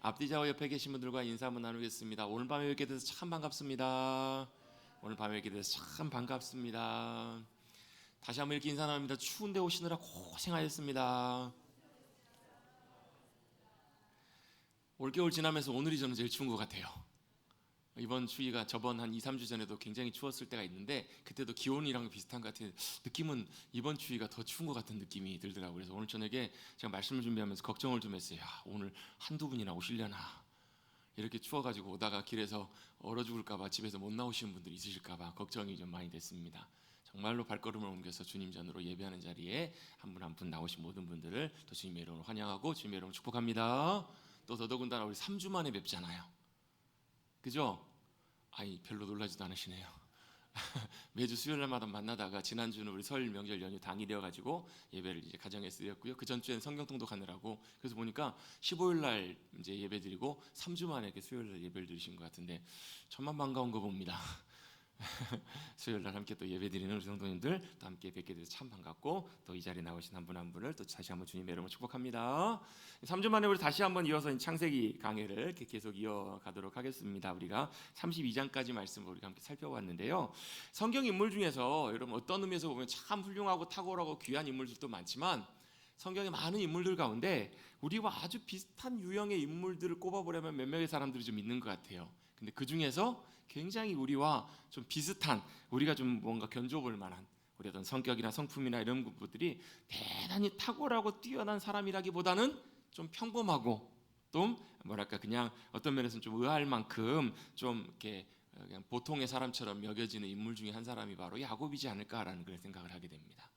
앞뒤좌우 옆에 계신 분들과 인사 한번 나누겠습니다. 오늘 밤에 뵙게 돼서 참 반갑습니다. 오늘 밤에 뵙게 돼서 참 반갑습니다. 다시 한번 이렇게 인사 나눕니다. 추운데 오시느라 고생하셨습니다. 올겨울 지나면서 오늘이 저는 제일 추운 것 같아요. 이번 추위가 저번 한 2, 3주 전에도 굉장히 추웠을 때가 있는데 그때도 기온이랑 비슷한 것 같은 느낌은 이번 추위가 더 추운 것 같은 느낌이 들더라고요. 그래서 오늘 저녁에 제가 말씀을 준비하면서 걱정을 좀 했어요. 오늘 한두 분이나 오시려나, 이렇게 추워가지고 오다가 길에서 얼어 죽을까봐 집에서 못 나오시는 분들이 있으실까봐 걱정이 좀 많이 됐습니다. 정말로 발걸음을 옮겨서 주님 전으로 예배하는 자리에 한 분 한 분 나오신 모든 분들을 또 주님의 이름으로 환영하고 주님의 이름으로 축복합니다. 또 더더군다나 우리 3주 만에 뵙잖아요. 그죠? 아니 별로 놀라지도 않으시네요. 매주 수요일날마다 만나다가 지난주는 우리 설 명절 연휴 당일이어가지고 예배를 이제 가정에서 드렸고요. 그 전주에는 성경 통독하느라고, 그래서 보니까 15일날 이제 예배드리고 3주 만에 이렇게 수요일날 예배를 드리신 것 같은데 천만 반가운 거 봅니다. 수요일날 함께 또 예배드리는 우리 성도님들 또 함께 뵙게 돼서 참 반갑고, 또 이 자리에 나오신 한 분 한 분을 또 다시 한번 주님의 이름으로 축복합니다. 3주 만에 우리 다시 한번 이어서 창세기 강해를 이렇게 계속 이어가도록 하겠습니다. 우리가 32장까지 말씀을 우리가 함께 살펴봤는데요. 성경 인물 중에서 여러분 어떤 의미에서 보면 참 훌륭하고 탁월하고 귀한 인물들도 많지만 성경의 많은 인물들 가운데 우리와 아주 비슷한 유형의 인물들을 꼽아보려면 몇 명의 사람들이 좀 있는 것 같아요. 근데 그 중에서 굉장히 우리와 좀 비슷한, 우리가 좀 뭔가 견줘볼 만한 우리 어떤 성격이나 성품이나 이런 부분들이 대단히 탁월하고 뛰어난 사람이라기보다는 좀 평범하고 또 뭐랄까 그냥 어떤 면에서는 좀 의아할 만큼 좀 이렇게 그냥 보통의 사람처럼 여겨지는 인물 중에 한 사람이 바로 야곱이지 않을까라는 그런 생각을 하게 됩니다.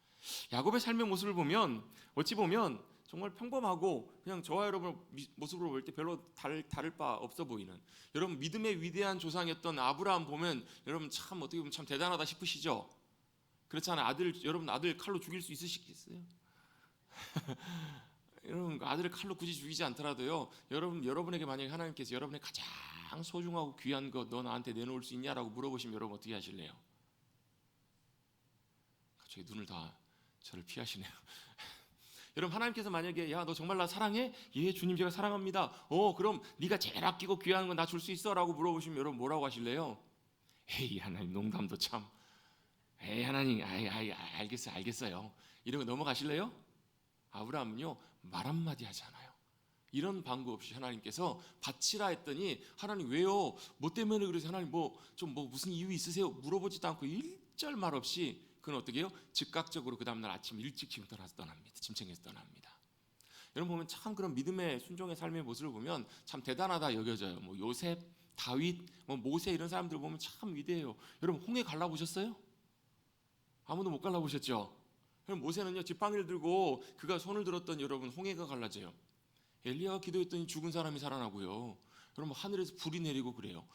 야곱의 삶의 모습을 보면 어찌 보면 정말 평범하고 그냥 저와 여러분 모습으로 볼 때 별로 다를 바 없어 보이는, 여러분 믿음의 위대한 조상이었던 아브라함 보면 여러분 참 어떻게 보면 참 대단하다 싶으시죠? 그렇잖아요. 여러분 아들 칼로 죽일 수 있으시겠어요? 여러분 아들을 칼로 굳이 죽이지 않더라도요, 여러분에게 만약에 하나님께서 여러분의 가장 소중하고 귀한 것 너 나한테 내놓을 수 있냐라고 물어보시면 여러분 어떻게 하실래요? 갑자기 눈을 다 저를 피하시네요. 여러분 하나님께서 만약에 야 너 정말 나 사랑해? 예 주님 제가 사랑합니다. 그럼 네가 제일 아끼고 귀한 건 나 줄 수 있어? 라고 물어보시면 여러분 뭐라고 하실래요? 에이 하나님 농담도 참, 에이 하나님 알겠어요 이러고 넘어가실래요? 아브라함은요 말 한마디 하지 않아요. 이런 방구 없이 하나님께서 바치라 했더니 하나님 왜요? 뭐 때문에 그러세요? 하나님 뭐 무슨 이유 있으세요? 물어보지도 않고 일절 말 없이 그는 어떻게 해요? 즉각적으로 그 다음날 아침 일찍 떠납니다. 짐승에서 떠납니다. 여러분 보면 참 그런 믿음의 순종의 삶의 모습을 보면 참 대단하다 여겨져요. 뭐 요셉, 다윗, 뭐 모세 이런 사람들 보면 참 위대해요. 여러분 홍해 갈라보셨어요? 아무도 못 갈라보셨죠? 그럼 모세는요 지팡이를 들고 그가 손을 들었더니 여러분 홍해가 갈라져요. 엘리야가 기도했더니 죽은 사람이 살아나고요. 여러분 하늘에서 불이 내리고 그래요.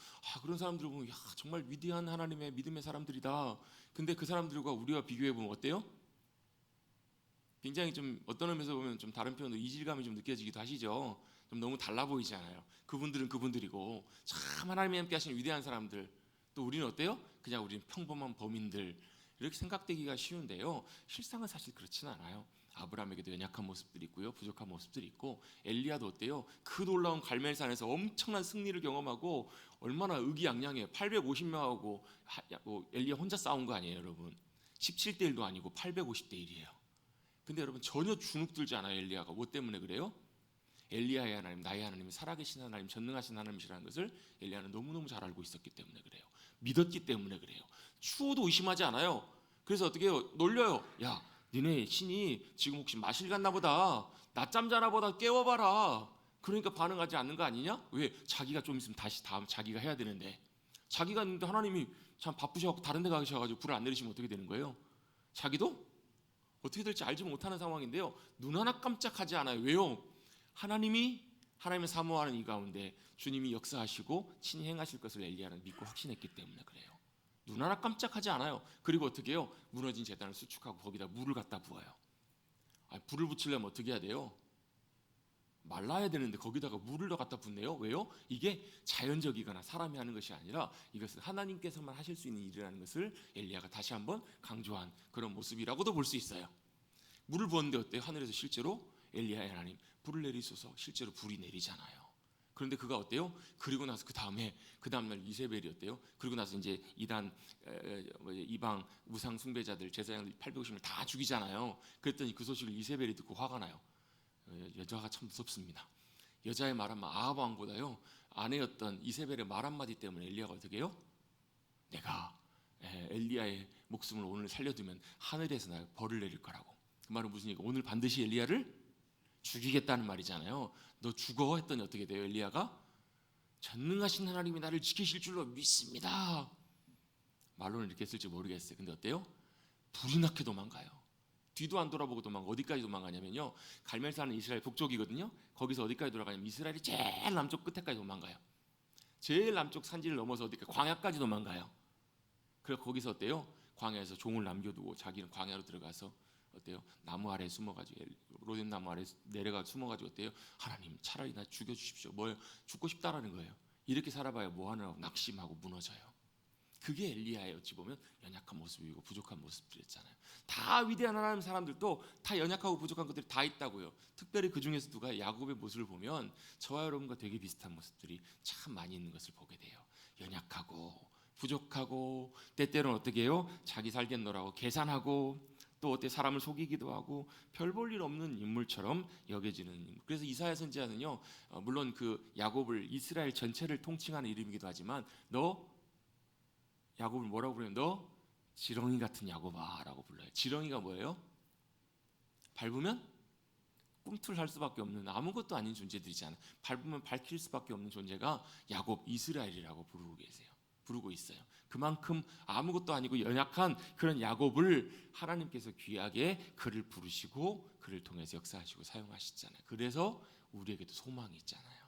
그런 사람들을 보면 정말 위대한 하나님의 믿음의 사람들이다. 근데 그 사람들과 우리와 비교해 보면 어때요? 굉장히 좀 어떤 의미에서 보면 좀 다른 표현으로 이질감이 좀 느껴지기도 하시죠. 좀 너무 달라 보이지 않아요? 그분들은 그분들이고 참 하나님이 함께 하시는 위대한 사람들, 또 우리는 어때요? 그냥 우리는 평범한 범인들, 이렇게 생각되기가 쉬운데요. 실상은 사실 그렇지는 않아요. 아브라함에게도 연약한 모습들이 있고요, 부족한 모습들이 있고, 엘리야도 어때요? 그 놀라운 갈멜산에서 엄청난 승리를 경험하고 얼마나 의기양양해요. 850명하고 엘리야 혼자 싸운 거 아니에요 여러분. 17대 1도 아니고 850대 1이에요. 근데 여러분 전혀 주눅들지 않아요. 엘리야가 뭐 때문에 그래요? 엘리야의 하나님, 나의 하나님이 살아계신 하나님, 전능하신 하나님이시라는 것을 엘리야는 너무너무 잘 알고 있었기 때문에 그래요. 믿었기 때문에 그래요. 추워도 의심하지 않아요. 그래서 어떻게 해요? 놀려요. 야 니네 신이 지금 혹시 마실 갔나 보다, 낮잠 자나 보다, 깨워봐라. 그러니까 반응하지 않는 거 아니냐? 왜? 자기가 좀 있으면 다시 다음 자기가 해야 되는데, 자기가 있는데 하나님이 참 바쁘셔서 다른 데 가셔가지고 불을 안 내리시면 어떻게 되는 거예요? 자기도 어떻게 될지 알지 못하는 상황인데요, 눈 하나 깜짝하지 않아요. 왜요? 하나님의 사모하는 이 가운데 주님이 역사하시고 친히 행하실 것을 엘리야는 믿고 확신했기 때문에 그래요. 눈 하나 깜짝하지 않아요. 그리고 어떻게 해요? 무너진 제단을 수축하고 거기다 물을 갖다 부어요. 불을 붙이려면 어떻게 해야 돼요? 말라야 되는데 거기다가 물을 더 갖다 붓네요. 왜요? 이게 자연적이거나 사람이 하는 것이 아니라 이것은 하나님께서만 하실 수 있는 일이라는 것을 엘리야가 다시 한번 강조한 그런 모습이라고도 볼 수 있어요. 물을 부었는데 어때요? 하늘에서 실제로 엘리야의 하나님 불을 내리소서, 실제로 불이 내리잖아요. 그런데 그가 어때요? 그리고 나서 그 다음날 이세벨이 어때요? 그리고 나서 이제 이방 우상 숭배자들 제사장 850을 다 죽이잖아요. 그랬더니 그 소식을 이세벨이 듣고 화가 나요. 여자가 참 무섭습니다. 여자의 말 한마디, 아합 왕보다요 아내였던 이세벨의 말 한마디 때문에 엘리야가 어떻게 해요? 내가 엘리야의 목숨을 오늘 살려두면 하늘에서 나 벌을 내릴 거라고. 그 말은 무슨 얘기가? 오늘 반드시 엘리야를 죽이겠다는 말이잖아요. 너 죽어 했더니 어떻게 돼요? 엘리야가 전능하신 하나님이 나를 지키실 줄로 믿습니다. 말로는 이렇게 했을지 모르겠어요. 근데 어때요? 불이 나게 도망가요. 뒤도 안 돌아보고 어디까지 도망가냐면요, 갈멜산은 이스라엘 북쪽이거든요. 거기서 어디까지 돌아가냐면 이스라엘이 제일 남쪽 끝에까지 도망가요. 제일 남쪽 산지를 넘어서 어디까지? 광야까지 도망가요. 그래서 거기서 어때요? 광야에서 종을 남겨두고 자기는 광야로 들어가서 어때요? 나무 아래 숨어가지고, 로뎀 나무 아래 내려가 숨어가지고 어때요? 하나님 차라리 나 죽여주십시오. 뭐예요? 죽고 싶다라는 거예요. 이렇게 살아봐야 뭐하느라고 낙심하고 무너져요. 그게 엘리야의 어찌 보면 연약한 모습이고 부족한 모습들이었잖아요. 다 위대한 하나님 사람들도 다 연약하고 부족한 것들이 다 있다고요. 특별히 그 중에서 누가 야곱의 모습을 보면 저와 여러분과 되게 비슷한 모습들이 참 많이 있는 것을 보게 돼요. 연약하고 부족하고 때때로는 어떻게 해요? 자기 살겠노라고 계산하고 또 어때 사람을 속이기도 하고 별 볼 일 없는 인물처럼 여겨지는 인물. 그래서 이사야 선지자는요, 물론 그 야곱을 이스라엘 전체를 통칭하는 이름이기도 하지만 너 야곱을 뭐라고 부르냐면 너 지렁이 같은 야곱아라고 불러요. 지렁이가 뭐예요? 밟으면 꿈틀할 수밖에 없는 아무것도 아닌 존재들이잖아요. 밟으면 밝힐 수밖에 없는 존재가 야곱, 이스라엘이라고 부르고 있어요. 그만큼 아무것도 아니고 연약한 그런 야곱을 하나님께서 귀하게 그를 부르시고 그를 통해서 역사하시고 사용하시잖아요. 그래서 우리에게도 소망이 있잖아요.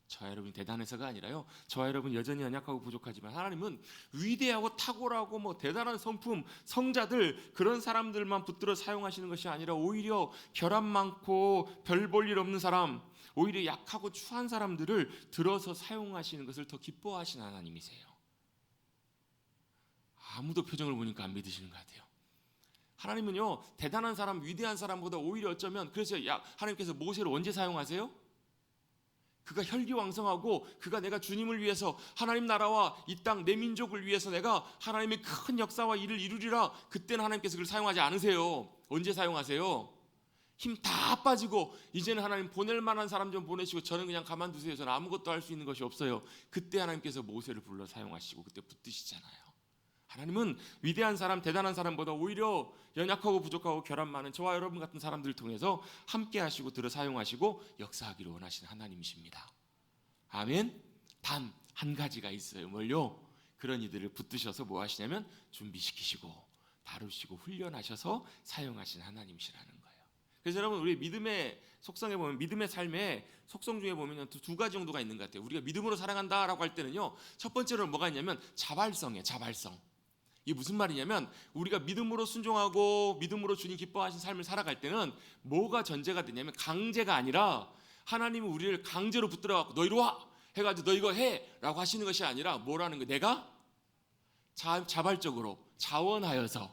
저와 여러분이 대단해서가 아니라요, 저와 여러분 여전히 연약하고 부족하지만 하나님은 위대하고 탁월하고 대단한 성품, 성자들, 그런 사람들만 붙들어 사용하시는 것이 아니라 오히려 결함 많고 별 볼 일 없는 사람, 오히려 약하고 추한 사람들을 들어서 사용하시는 것을 더 기뻐하시는 하나님이세요. 아무도 표정을 보니까 안 믿으시는 것 같아요. 하나님은요, 대단한 사람, 위대한 사람보다 오히려 어쩌면, 그래서 하나님께서 모세를 언제 사용하세요? 그가 혈기왕성하고 그가 내가 주님을 위해서 하나님 나라와 이 땅 내 민족을 위해서 내가 하나님의 큰 역사와 일을 이루리라, 그때는 하나님께서 그를 사용하지 않으세요. 언제 사용하세요? 힘 다 빠지고 이제는 하나님 보낼 만한 사람 좀 보내시고 저는 그냥 가만두세요. 저는 아무것도 할 수 있는 것이 없어요. 그때 하나님께서 모세를 불러 사용하시고 그때 붙드시잖아요. 하나님은 위대한 사람, 대단한 사람보다 오히려 연약하고 부족하고 결함 많은 저와 여러분 같은 사람들을 통해서 함께 하시고 들어 사용하시고 역사하기를 원하시는 하나님이십니다. 아멘. 단 한 가지가 있어요. 뭘요? 그런 이들을 붙드셔서 뭐 하시냐면 준비시키시고 다루시고 훈련하셔서 사용하시는 하나님이시라는 거예요. 그래서 여러분, 우리 믿음의 속성에 보면, 믿음의 삶의 속성 중에 보면 두 가지 정도가 있는 것 같아요. 우리가 믿음으로 살아간다라고 할 때는요, 첫 번째로는 뭐가 있냐면 자발성이에요. 자발성. 이게 무슨 말이냐면 우리가 믿음으로 순종하고 믿음으로 주님 기뻐하신 삶을 살아갈 때는 뭐가 전제가 되냐면 강제가 아니라 하나님은 우리를 강제로 붙들어갖고 너 이리 와 해가지고 너 이거 해 라고 하시는 것이 아니라 뭐라는 거예요? 내가 자발적으로 자원하여서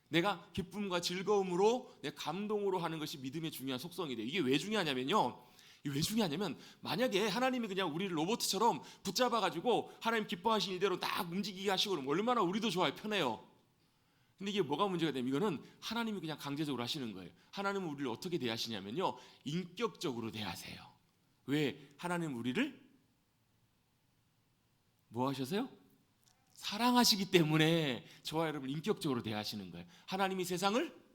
내가 기쁨과 즐거움으로 내 감동으로 하는 것이 믿음의 중요한 속성이 돼요. 이게 왜 중요하냐면요, 왜 중요하냐면 만약에 하나님이 그냥 우리를 로봇처럼 붙잡아가지고 하나님 기뻐하신 일대로 딱 움직이게 하시고 그러면 얼마나 우리도 좋아요, 편해요. 근데 이게 뭐가 문제가 되면 이거는 하나님이 그냥 강제적으로 하시는 거예요. 하나님은 우리를 어떻게 대하시냐면요, 인격적으로 대하세요. 왜? 하나님은 우리를 뭐 하셔서요? 사랑하시기 때문에 저와 여러분 인격적으로 대하시는 거예요. 하나님이 세상을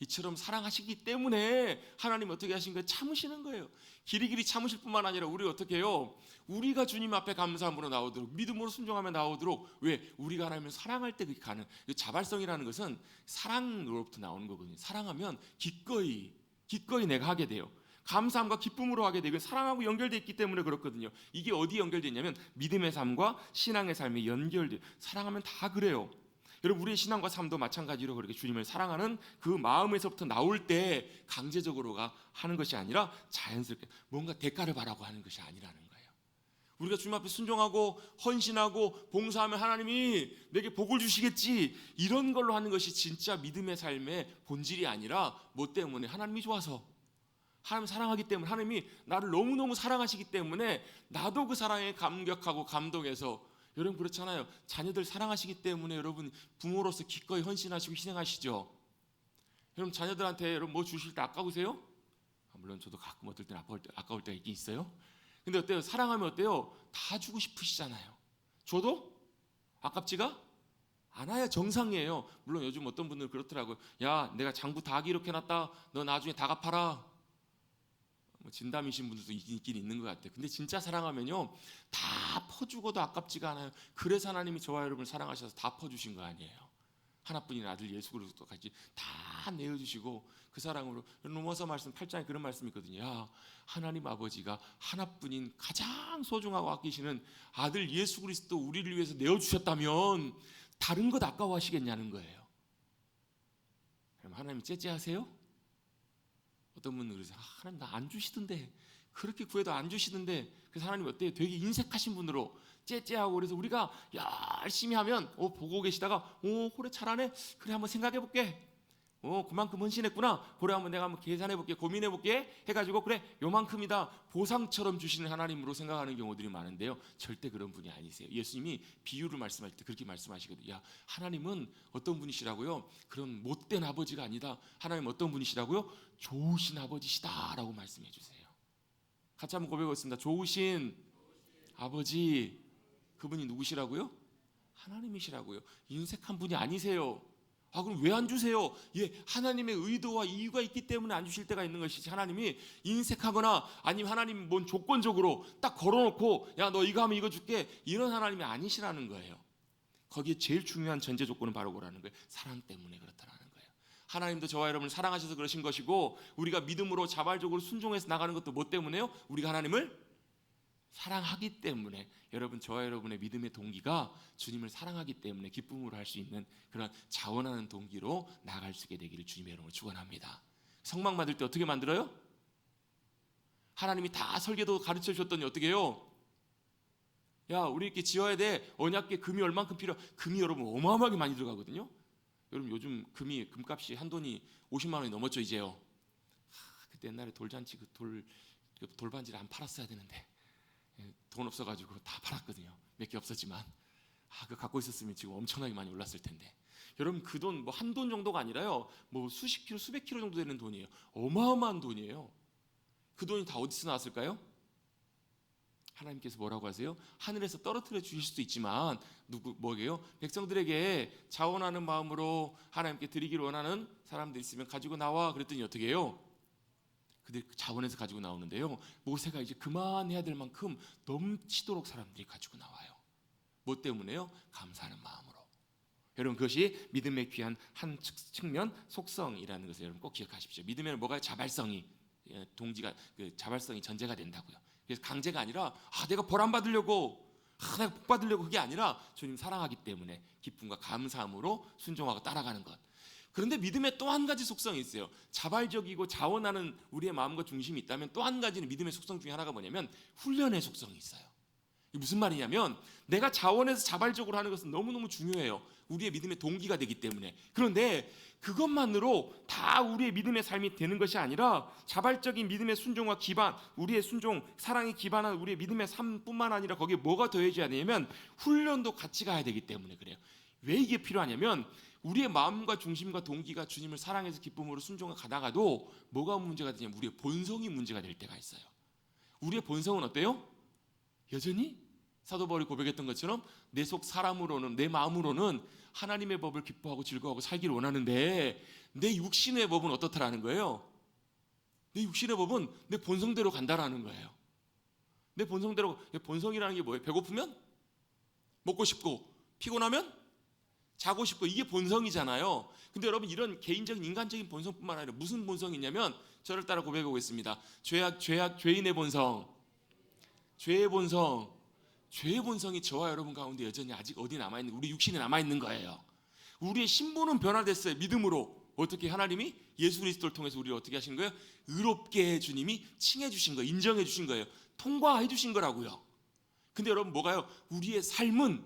이처럼 사랑하시기 때문에 하나님 어떻게 하신 거예요? 참으시는 거예요. 길이길이 참으실 뿐만 아니라 우리 어떻게 해요? 우리가 주님 앞에 감사함으로 나오도록, 믿음으로 순종하며 나오도록. 왜? 우리가 하나님을 사랑할 때 그게 가는, 자발성이라는 것은 사랑으로부터 나오는 거거든요. 사랑하면 기꺼이 내가 하게 돼요. 감사함과 기쁨으로 하게 되고 사랑하고 연결되어 있기 때문에 그렇거든요. 이게 어디에 연결되어 있냐면 믿음의 삶과 신앙의 삶에 연결돼요. 사랑하면 다 그래요. 여러분, 우리의 신앙과 삶도 마찬가지로 그렇게 주님을 사랑하는 그 마음에서부터 나올 때 강제적으로가 하는 것이 아니라 자연스럽게 뭔가 대가를 바라고 하는 것이 아니라는 거예요. 우리가 주님 앞에 순종하고 헌신하고 봉사하면 하나님이 내게 복을 주시겠지, 이런 걸로 하는 것이 진짜 믿음의 삶의 본질이 아니라 뭐 때문에? 하나님이 좋아서, 하나님 사랑하기 때문에, 하나님이 나를 너무너무 사랑하시기 때문에 나도 그 사랑에 감격하고 감동해서, 여러분 그렇잖아요. 자녀들 사랑하시기 때문에 여러분 부모로서 기꺼이 헌신하시고 희생하시죠. 여러분 자녀들한테 여러분 뭐 주실 때 아까우세요? 물론 저도 가끔 어떨 때 아까울 때가 있긴 있어요. 근데 어때요? 사랑하면 어때요? 다 주고 싶으시잖아요. 줘도 아깝지가 않아야 정상이에요. 물론 요즘 어떤 분들은 그렇더라고요. 야, 내가 장부 다 기록해놨다. 너 나중에 다 갚아라. 뭐 진담이신 분들도 있긴 있는 것 같아요. 근데 진짜 사랑하면요, 다 퍼주고도 아깝지가 않아요. 그래서 하나님이 저와 여러분을 사랑하셔서 다 퍼주신 거 아니에요. 하나뿐인 아들 예수 그리스도까지 다 내어주시고 그 사랑으로. 로마서 말씀 8장에 그런 말씀이 있거든요. 야, 하나님 아버지가 하나뿐인 가장 소중하고 아끼시는 아들 예수 그리스도 우리를 위해서 내어주셨다면 다른 것 아까워하시겠냐는 거예요. 그럼 하나님 째째하세요? 어떤 분은 그러세요. 하나님 나 안 주시던데, 그렇게 구해도 안 주시던데. 그래서 하나님 어때요? 되게 인색하신 분으로 째째하고, 그래서 우리가 열심히 하면 보고 계시다가 그래 잘하네, 그래 한번 생각해 볼게, 그만큼 헌신했구나, 그래 한번 내가 한번 계산해 볼게, 고민해 볼게 해가지고 그래 요만큼이다 보상처럼 주시는 하나님으로 생각하는 경우들이 많은데요, 절대 그런 분이 아니세요. 예수님이 비유를 말씀할 때 그렇게 말씀하시거든요. 야, 하나님은 어떤 분이시라고요? 그런 못된 아버지가 아니다. 하나님 어떤 분이시라고요? 좋으신 아버지시다 라고 말씀해 주세요. 같이 한번 고백하겠습니다. 좋으신 아버지, 그분이 누구시라고요? 하나님이시라고요. 인색한 분이 아니세요. 그럼 왜 안 주세요? 하나님의 의도와 이유가 있기 때문에 안 주실 때가 있는 것이지, 하나님이 인색하거나 아니면 하나님 뭔 조건적으로 딱 걸어놓고 야, 너 이거 하면 이거 줄게, 이런 하나님이 아니시라는 거예요. 거기에 제일 중요한 전제 조건은 바로 뭐라는 거예요? 사랑 때문에 그렇다라는 거예요. 하나님도 저와 여러분을 사랑하셔서 그러신 것이고, 우리가 믿음으로 자발적으로 순종해서 나가는 것도 뭐 때문에요? 우리가 하나님을 사랑하기 때문에. 여러분 저와 여러분의 믿음의 동기가 주님을 사랑하기 때문에 기쁨으로 할 수 있는 그런 자원하는 동기로 나아갈 수 있게 되기를 주님의 이름으로 축원합니다. 성막 만들 때 어떻게 만들어요? 하나님이 다 설계도 가르쳐 주셨더니 어떻게 해요? 야, 우리 이렇게 지어야 돼. 언약궤 금이 얼만큼 필요? 금이 여러분 어마어마하게 많이 들어가거든요. 여러분 요즘 금값이 한 돈이 50만 원이 넘었죠 이제요. 그때 옛날에 돌잔치 그 돌반지를 안 팔았어야 되는데 돈 없어가지고 다 팔았거든요. 몇 개 없었지만 그거 갖고 있었으면 지금 엄청나게 많이 올랐을 텐데. 여러분 그 돈 뭐 한 돈 정도가 아니라요, 뭐 수십 킬로 수백 킬로 정도 되는 돈이에요. 어마어마한 돈이에요. 그 돈이 다 어디서 나왔을까요? 하나님께서 뭐라고 하세요? 하늘에서 떨어뜨려 주실 수도 있지만 뭐게요? 백성들에게 자원하는 마음으로 하나님께 드리기를 원하는 사람들 있으면 가지고 나와 그랬더니 어떻게 해요? 그들 자원에서 가지고 나오는데요, 모세가 이제 그만해야 될 만큼 넘치도록 사람들이 가지고 나와요. 뭐 때문에요? 감사하는 마음으로. 여러분 그것이 믿음의 귀한 한 측면, 속성이라는 것을 여러분 꼭 기억하십시오. 믿음에는 뭐가 자발성이 동지가 자발성이 전제가 된다고요. 그래서 강제가 아니라 내가 벌 안 받으려고, 내가 복 받으려고, 그게 아니라 주님 사랑하기 때문에 기쁨과 감사함으로 순종하고 따라가는 것. 그런데 믿음의 또 한 가지 속성이 있어요. 자발적이고 자원하는 우리의 마음과 중심이 있다면 또 한 가지는 믿음의 속성 중에 하나가 뭐냐면 훈련의 속성이 있어요. 이게 무슨 말이냐면 내가 자원해서 자발적으로 하는 것은 너무너무 중요해요. 우리의 믿음의 동기가 되기 때문에. 그런데 그것만으로 다 우리의 믿음의 삶이 되는 것이 아니라 자발적인 믿음의 순종과 기반, 우리의 순종, 사랑이 기반한 우리의 믿음의 삶뿐만 아니라 거기에 뭐가 더해져야 되냐면 훈련도 같이 가야 되기 때문에 그래요. 왜 이게 필요하냐면 우리의 마음과 중심과 동기가 주님을 사랑해서 기쁨으로 순종해 가다가도 뭐가 문제가 되냐면 우리의 본성이 문제가 될 때가 있어요. 우리의 본성은 어때요? 여전히 사도 바울이 고백했던 것처럼 내 속 사람으로는, 내 마음으로는 하나님의 법을 기뻐하고 즐거워하고 살기를 원하는데 내 육신의 법은 어떻다라는 거예요? 내 육신의 법은 내 본성대로 간다라는 거예요. 내 본성대로. 본성이라는 게 뭐예요? 배고프면 먹고 싶고, 피곤하면 자고 싶고, 이게 본성이잖아요. 근데 여러분 이런 개인적인 인간적인 본성뿐만 아니라 무슨 본성이 있냐면, 저를 따라 고백해 보겠습니다. 죄인의 본성, 죄의 본성. 죄의 본성이 저와 여러분 가운데 여전히 아직 어디 남아있는, 우리 육신에 남아있는 거예요. 우리의 신분은 변화됐어요. 믿음으로. 어떻게? 하나님이 예수 그리스도를 통해서 우리를 어떻게 하신 거예요? 의롭게 주님이 칭해 주신 거예요. 인정해 주신 거예요. 통과해 주신 거라고요. 근데 여러분 뭐가요? 우리의 삶은,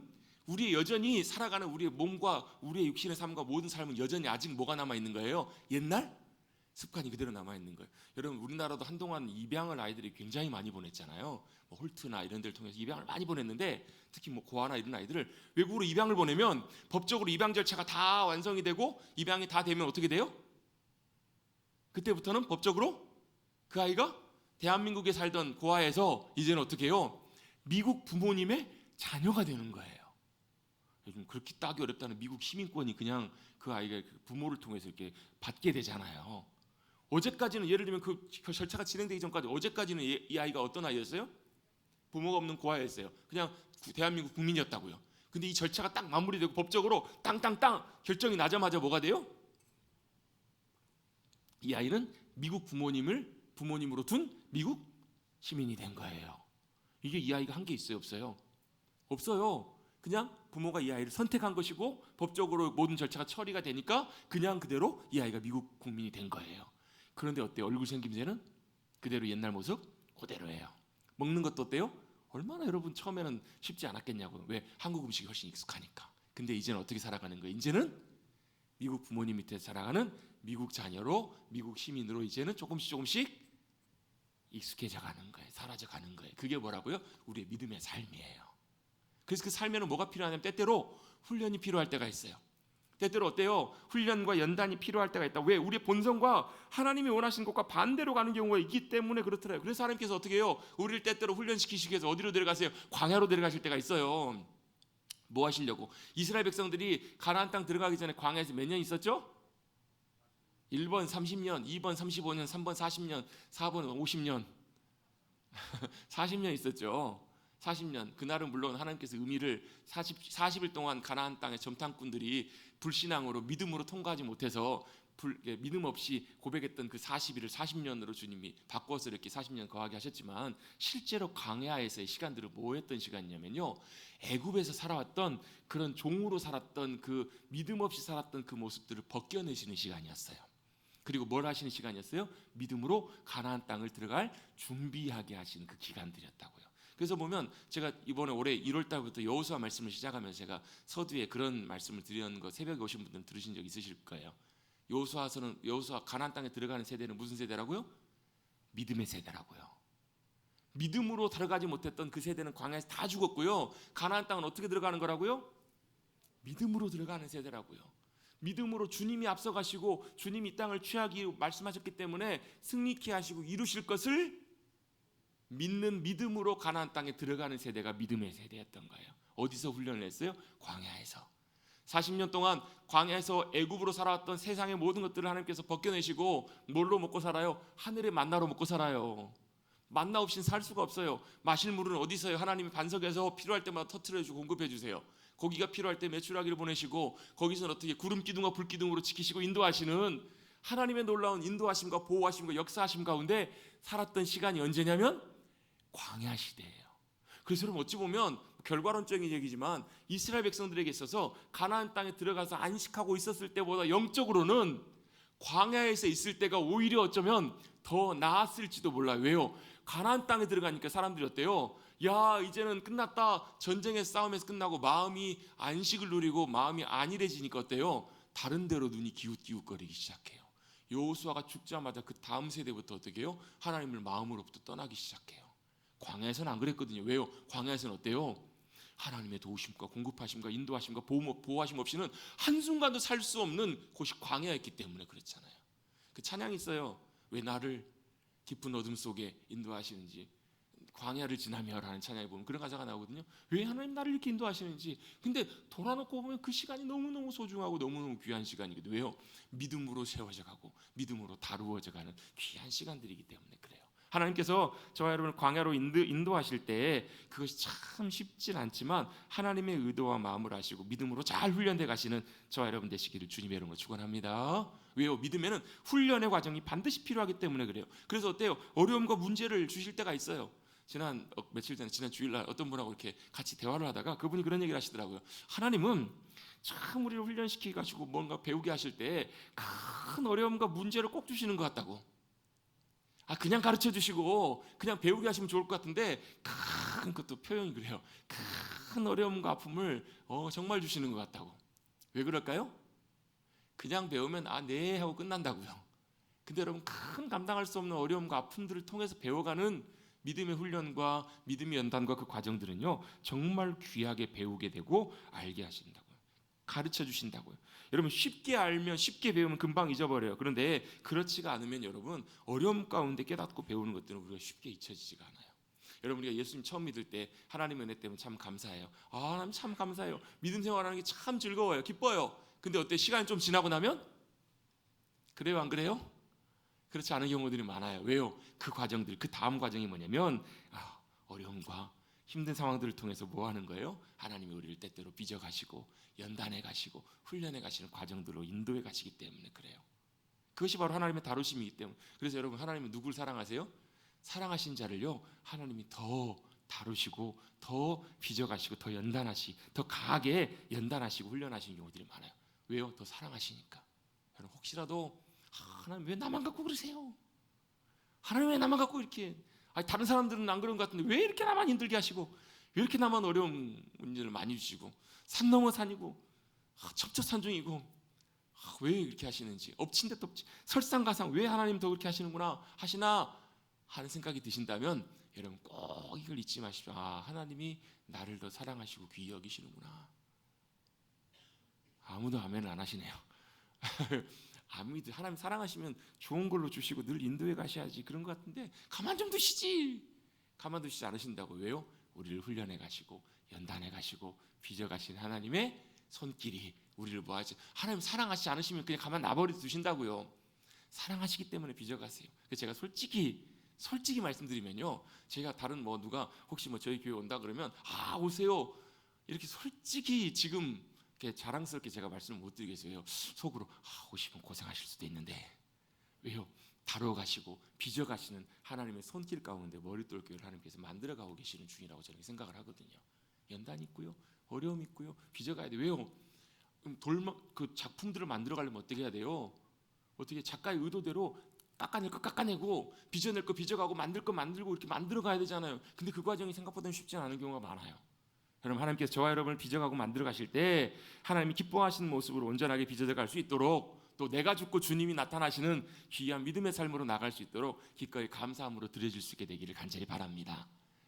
우리의 여전히 살아가는 우리의 몸과 우리의 육신의 삶과 모든 삶은 여전히 아직 뭐가 남아있는 거예요? 옛날? 습관이 그대로 남아있는 거예요. 여러분 우리나라도 한동안 입양을 아이들이 굉장히 많이 보냈잖아요. 뭐 홀트나 이런 데를 통해서 입양을 많이 보냈는데 특히 뭐 고아나 이런 아이들을 외국으로 입양을 보내면 법적으로 입양 절차가 다 완성이 되고 입양이 다 되면 어떻게 돼요? 그때부터는 법적으로 그 아이가 대한민국에 살던 고아에서 이제는 어떻게 해요? 미국 부모님의 자녀가 되는 거예요. 요즘 그렇게 따기 어렵다는 미국 시민권이 그냥 그 아이가 부모를 통해서 이렇게 받게 되잖아요. 어제까지는 예를 들면 그 절차가 진행되기 전까지 어제까지는 이 아이가 어떤 아이였어요? 부모가 없는 고아였어요. 그냥 대한민국 국민이었다고요. 근데 이 절차가 딱 마무리되고 법적으로 땅땅땅 결정이 나자마자 뭐가 돼요? 이 아이는 미국 부모님을 부모님으로 둔 미국 시민이 된 거예요. 이게 이 아이가 한 게 있어요, 없어요? 없어요. 그냥 부모가 이 아이를 선택한 것이고 법적으로 모든 절차가 처리가 되니까 그냥 그대로 이 아이가 미국 국민이 된 거예요. 그런데 어때요? 얼굴 생김새는 그대로 옛날 모습 그대로예요. 먹는 것도 어때요? 얼마나 여러분 처음에는 쉽지 않았겠냐고요. 왜? 한국 음식이 훨씬 익숙하니까. 근데 이제는 어떻게 살아가는 거예요? 이제는 미국 부모님 밑에 살아가는 미국 자녀로 미국 시민으로 이제는 조금씩 익숙해져 가는 거예요. 사라져 가는 거예요. 그게 뭐라고요? 우리의 믿음의 삶이에요. 그래서 그 삶에는 뭐가 필요하냐면 때때로 훈련이 필요할 때가 있어요. 때때로 어때요? 훈련과 연단이 필요할 때가 있다. 왜? 우리의 본성과 하나님이 원하시는 것과 반대로 가는 경우가 있기 때문에 그렇더라고요. 그래서 하나님께서 어떻게 해요? 우리를 때때로 훈련시키시기 위해서 어디로 데려가세요? 광야로 데려가실 때가 있어요. 뭐 하시려고? 이스라엘 백성들이 가나안 땅 들어가기 전에 광야에서 몇 년 있었죠? 1번 30년, 2번 35년, 3번 40년, 4번 50년 40년 있었죠. 40년. 그날은 물론 하나님께서 의미를 40일 동안 가나안 땅의 점탕꾼들이 불신앙으로 믿음으로 통과하지 못해서 믿음 없이 고백했던 그 40일을 40년으로 주님이 바꿔서 이렇게 40년 거하게 하셨지만 실제로 광야에서의 시간들을 뭐 했던 시간이냐면요, 애굽에서 살아왔던 그런 종으로 살았던 그 믿음 없이 살았던 그 모습들을 벗겨내시는 시간이었어요. 그리고 뭘 하시는 시간이었어요? 믿음으로 가나안 땅을 들어갈 준비하게 하시는 그 기간들이었다고요. 그래서 보면 제가 이번에 올해 1월 달부터 여호수아 말씀을 시작하면서 제가 서두에 그런 말씀을 드리는 거 새벽에 오신 분들은 들으신 적 있으실 거예요. 여호수아 가나안 땅에 들어가는 세대는 무슨 세대라고요? 믿음의 세대라고요. 믿음으로 들어가지 못했던 그 세대는 광야에서 다 죽었고요. 가나안 땅은 어떻게 들어가는 거라고요? 믿음으로 들어가는 세대라고요. 믿음으로 주님이 앞서가시고 주님이 이 땅을 취하기 말씀하셨기 때문에 승리케 하시고 이루실 것을 믿는 믿음으로 가나안 땅에 들어가는 세대가 믿음의 세대였던 거예요. 어디서 훈련을 했어요? 광야에서. 40년 동안 광야에서 애굽으로 살아왔던 세상의 모든 것들을 하나님께서 벗겨내시고 뭘로 먹고 살아요? 하늘의 만나로 먹고 살아요. 만나 없이는 살 수가 없어요. 마실 물은 어디서요? 하나님이 반석에서 필요할 때마다 터트려주고 공급해 주세요. 고기가 필요할 때 메추라기를 보내시고 거기서는 어떻게 구름 기둥과 불 기둥으로 지키시고 인도하시는 하나님의 놀라운 인도하심과 보호하심과 역사하심 가운데 살았던 시간이 언제냐면 광야 시대예요. 그래서 여러분 어찌 보면 결과론적인 얘기지만 이스라엘 백성들에게 있어서 가나안 땅에 들어가서 안식하고 있었을 때보다 영적으로는 광야에서 있을 때가 오히려 어쩌면 더 나았을지도 몰라요. 왜요? 가나안 땅에 들어가니까 사람들이 어때요? 야, 이제는 끝났다. 전쟁의 싸움에서 끝나고 마음이 안식을 누리고 마음이 안일해지니까 어때요? 다른 데로 눈이 기웃기웃거리기 시작해요. 여호수아가 죽자마자 그 다음 세대부터 어떻게 해요? 하나님을 마음으로부터 떠나기 시작해요. 광야에서는 안 그랬거든요. 왜요? 광야에서는 어때요? 하나님의 도우심과 공급하심과 인도하심과 보호하심 없이는 한순간도 살 수 없는 곳이 광야였기 때문에 그렇잖아요. 그 찬양이 있어요. 왜 나를 깊은 어둠 속에 인도하시는지, 광야를 지나며라는 찬양에 보면 그런 가사가 나오거든요. 왜 하나님 나를 이렇게 인도하시는지. 근데 돌아놓고 보면 그 시간이 너무너무 소중하고 너무너무 귀한 시간이거든요. 왜요? 믿음으로 세워져 가고 믿음으로 다루어져 가는 귀한 시간들이기 때문에 그래요. 하나님께서 저와 여러분을 광야로 인도하실 때 그것이 참 쉽진 않지만 하나님의 의도와 마음을 아시고 믿음으로 잘 훈련돼 가시는 저와 여러분 되시기를 주님의 이름으로 축원합니다. 왜요? 믿음에는 훈련의 과정이 반드시 필요하기 때문에 그래요. 그래서 어때요? 어려움과 문제를 주실 때가 있어요. 며칠 전에 지난 주일날 어떤 분하고 이렇게 같이 대화를 하다가 그분이 그런 얘기를 하시더라고요. 하나님은 참 우리를 훈련시키게 가지고 뭔가 배우게 하실 때 큰 어려움과 문제를 꼭 주시는 것 같다고. 그냥 가르쳐 주시고 그냥 배우게 하시면 좋을 것 같은데 큰 것도 표현이 그래요. 큰 어려움과 아픔을 정말 주시는 것 같다고. 왜 그럴까요? 그냥 배우면 네 하고 끝난다고요. 근데 여러분, 큰 감당할 수 없는 어려움과 아픔들을 통해서 배워가는 믿음의 훈련과 믿음의 연단과 그 과정들은요, 정말 귀하게 배우게 되고 알게 하신다고요. 가르쳐 주신다고요. 여러분, 쉽게 알면 쉽게 배우면 금방 잊어버려요. 그런데 그렇지가 않으면 여러분, 어려움 가운데 깨닫고 배우는 것들은 우리가 쉽게 잊혀지지가 않아요. 여러분, 우리가 예수님 처음 믿을 때 하나님의 은혜 때문에 참 감사해요. 하나님 참 감사해요. 믿음 생활하는 게 참 즐거워요. 기뻐요. 근데 어때? 시간이 좀 지나고 나면? 그래요, 안 그래요? 그렇지 않은 경우들이 많아요. 왜요? 그 과정들, 그 다음 과정이 뭐냐면 어려움과 힘든 상황들을 통해서 뭐 하는 거예요? 하나님이 우리를 때때로 빚어가시고 연단해 가시고 훈련해 가시는 과정들로 인도해 가시기 때문에 그래요. 그것이 바로 하나님의 다루심이기 때문에. 그래서 여러분, 하나님은 누굴 사랑하세요? 사랑하신 자를요, 하나님이 더 다루시고 더 빚어가시고 더 더 강하게 연단하시고 훈련하시는 경우들이 많아요. 왜요? 더 사랑하시니까. 여러분, 혹시라도 하나님 왜 나만 갖고 그러세요? 하나님 왜 나만 갖고 이렇게, 다른 사람들은 안 그런 것 같은데 왜 이렇게 나만 힘들게 하시고, 왜 이렇게 나만 어려운 문제를 많이 주시고, 산 넘어 산이고 첩첩산중이고, 왜 이렇게 하시는지, 엎친 데 덮친 설상가상, 왜 하나님 더 그렇게 하시는구나 하시나 하는 생각이 드신다면 여러분, 꼭 이걸 잊지 마십시오. 하나님이 나를 더 사랑하시고 귀히 여기시는구나. 아무도 아멘을 안 하시네요. 하나님 사랑하시면 좋은 걸로 주시고 늘 인도해 가셔야지 그런 것 같은데 가만 좀 두시지. 가만 두시지 않으신다고. 왜요? 우리를 훈련해 가시고 연단해 가시고 빚어 가신 하나님의 손길이 우리를 모아지. 하나님 사랑하시지 않으시면 그냥 가만 놔버려 두신다고요. 사랑하시기 때문에 빚어 가세요. 그래서 제가 솔직히 말씀드리면요, 제가 다른 누가 혹시 저희 교회 온다 그러면 오세요 이렇게 솔직히 지금 이렇게 자랑스럽게 제가 말씀을 못 드리겠어요. 속으로 오시면 고생하실 수도 있는데. 왜요? 다뤄 가시고 빚어 가시는 하나님의 손길 가운데 머릿돌 교회를 하나님께서 만들어 가고 계시는 중이라고 저는 생각을 하거든요. 연단이 있고요, 어려움이 있고요, 빚어 가야 돼요. 왜요? 그 작품들을 만들어 가려면 어떻게 해야 돼요? 어떻게 작가의 의도대로 깎아낼 거 깎아내고 빚어낼 거 빚어가고 만들 거 만들고 이렇게 만들어 가야 되잖아요. 근데 그 과정이 생각보다는 쉽지 않은 경우가 많아요. 여러분, 하나님께서 저와 여러분을 빚어가고 만들어 가실 때 하나님이 기뻐하시는 모습으로 온전하게 빚어져 갈 수 있도록, 또 내가 죽고 주님이 나타나시는 귀한 믿음의 삶으로 나갈 수 있도록 기꺼이 감사함으로 드려질 수 있게 되기를 간절히 바랍니다.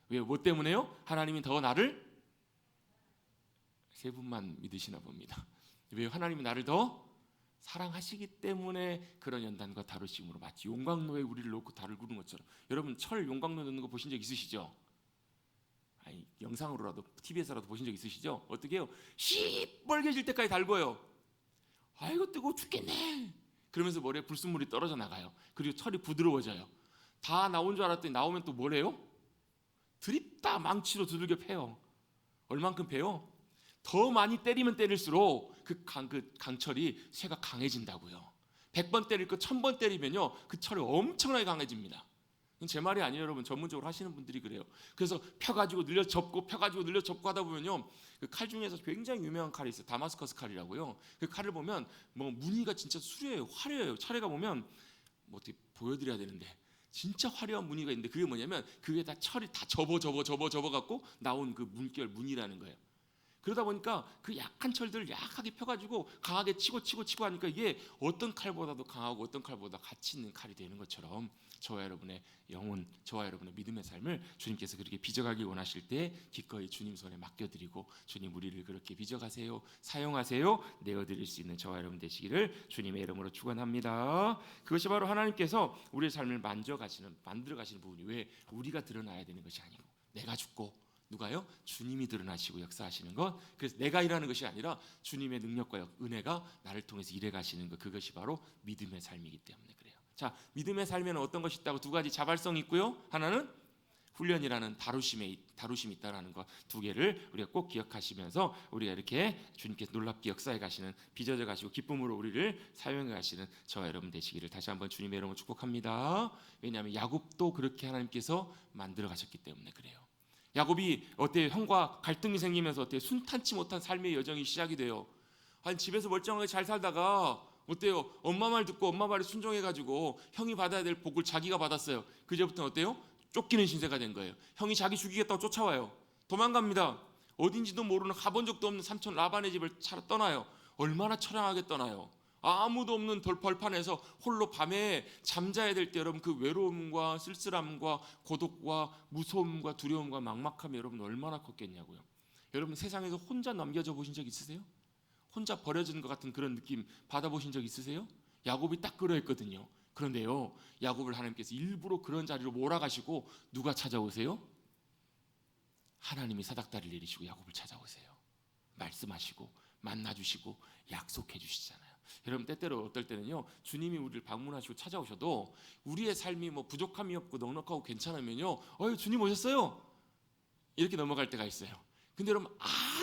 왜요? 뭐 때문에요? 하나님이 더 나를, 세 분만 믿으시나 봅니다. 왜요? 하나님이 나를 더 사랑하시기 때문에 그런 연단과 다루심으로 마치 용광로에 우리를 놓고 달을 구는 것처럼. 여러분, 철 용광로 넣는 거 보신 적 있으시죠? 영상으로라도 TV에서라도 보신 적 있으시죠? 어떻게 해요? 시뻘개질 때까지 달궈요. 아이고 뜨거워 죽겠네. 그러면서 머리에 불순물이 떨어져 나가요. 그리고 철이 부드러워져요. 다 나온 줄 알았더니 나오면 또 뭐래요? 드립다 망치로 두들겨 패요. 얼만큼 패요? 더 많이 때리면 때릴수록 그 강철이 쇠가 강해진다고요. 100번 때릴 거 1000번 때리면요, 그 철이 엄청나게 강해집니다. 제 말이 아니에요, 여러분. 전문적으로 하시는 분들이 그래요. 그래서 펴가지고 늘려 접고 펴가지고 늘려 접고 하다 보면요, 그 칼 중에서 굉장히 유명한 칼이 있어요. 다마스커스 칼이라고요. 그 칼을 보면 무늬가 진짜 수려해요, 화려해요. 차례가 보면 어떻게 보여드려야 되는데 진짜 화려한 무늬가 있는데 그게 뭐냐면 그게 다 철이 다 접어 갖고 나온 그 물결 무늬라는 거예요. 그러다 보니까 그 약한 철들을 약하게 펴가지고 강하게 치고 하니까 이게 어떤 칼보다도 강하고 어떤 칼보다 가치 있는 칼이 되는 것처럼 저와 여러분의 영혼, 저와 여러분의 믿음의 삶을 주님께서 그렇게 빚어가길 원하실 때 기꺼이 주님 손에 맡겨드리고, 주님 우리를 그렇게 빚어가세요, 사용하세요, 내어드릴 수 있는 저와 여러분 되시기를 주님의 이름으로 축원합니다. 그것이 바로 하나님께서 우리의 삶을 만들어 가시는 부분이, 왜 우리가 드러나야 되는 것이 아니고 내가 죽고 누가요? 주님이 드러나시고 역사하시는 것. 그래서 내가 일하는 것이 아니라 주님의 능력과 은혜가 나를 통해서 일해 가시는 것. 그것이 바로 믿음의 삶이기 때문에 그래요. 자, 믿음의 삶에는 어떤 것이 있다고? 두 가지 자발성이 있고요, 하나는 훈련이라는 다루심이 있다라는 것, 두 개를 우리가 꼭 기억하시면서 우리가 이렇게 주님께서 놀랍게 역사해 가시는, 빚어져 가시고 기쁨으로 우리를 사용해 가시는 저와 여러분 되시기를 다시 한번 주님의 이름으로 축복합니다. 왜냐하면 야곱도 그렇게 하나님께서 만들어 가셨기 때문에 그래요. 야곱이 형과 갈등이 생기면서 순탄치 못한 삶의 여정이 시작이 돼요. 집에서 멀쩡하게 잘 살다가 어때요? 엄마 말 듣고 엄마 말에 순종해가지고 형이 받아야 될 복을 자기가 받았어요. 그제부터는 어때요? 쫓기는 신세가 된 거예요. 형이 자기 죽이겠다고 쫓아와요. 도망갑니다. 어딘지도 모르는, 가본 적도 없는 삼촌 라반의 집을 떠나요. 얼마나 처량하게 떠나요. 아무도 없는 벌판에서 홀로 밤에 잠자야 될 때 여러분 그 외로움과 쓸쓸함과 고독과 무서움과 두려움과 막막함이 여러분 얼마나 컸겠냐고요. 여러분 세상에서 혼자 남겨져 보신 적 있으세요? 혼자 버려지는 것 같은 그런 느낌 받아보신 적 있으세요? 야곱이 딱 그러했거든요. 그런데요, 야곱을 하나님께서 일부러 그런 자리로 몰아가시고 누가 찾아오세요? 하나님이 사닥다리를 내리시고 야곱을 찾아오세요. 말씀하시고 만나주시고 약속해 주시잖아요. 여러분 때때로 어떨 때는요, 주님이 우리를 방문하시고 찾아오셔도 우리의 삶이 뭐 부족함이 없고 넉넉하고 괜찮으면요, 주님 오셨어요 이렇게 넘어갈 때가 있어요. 근데 여러분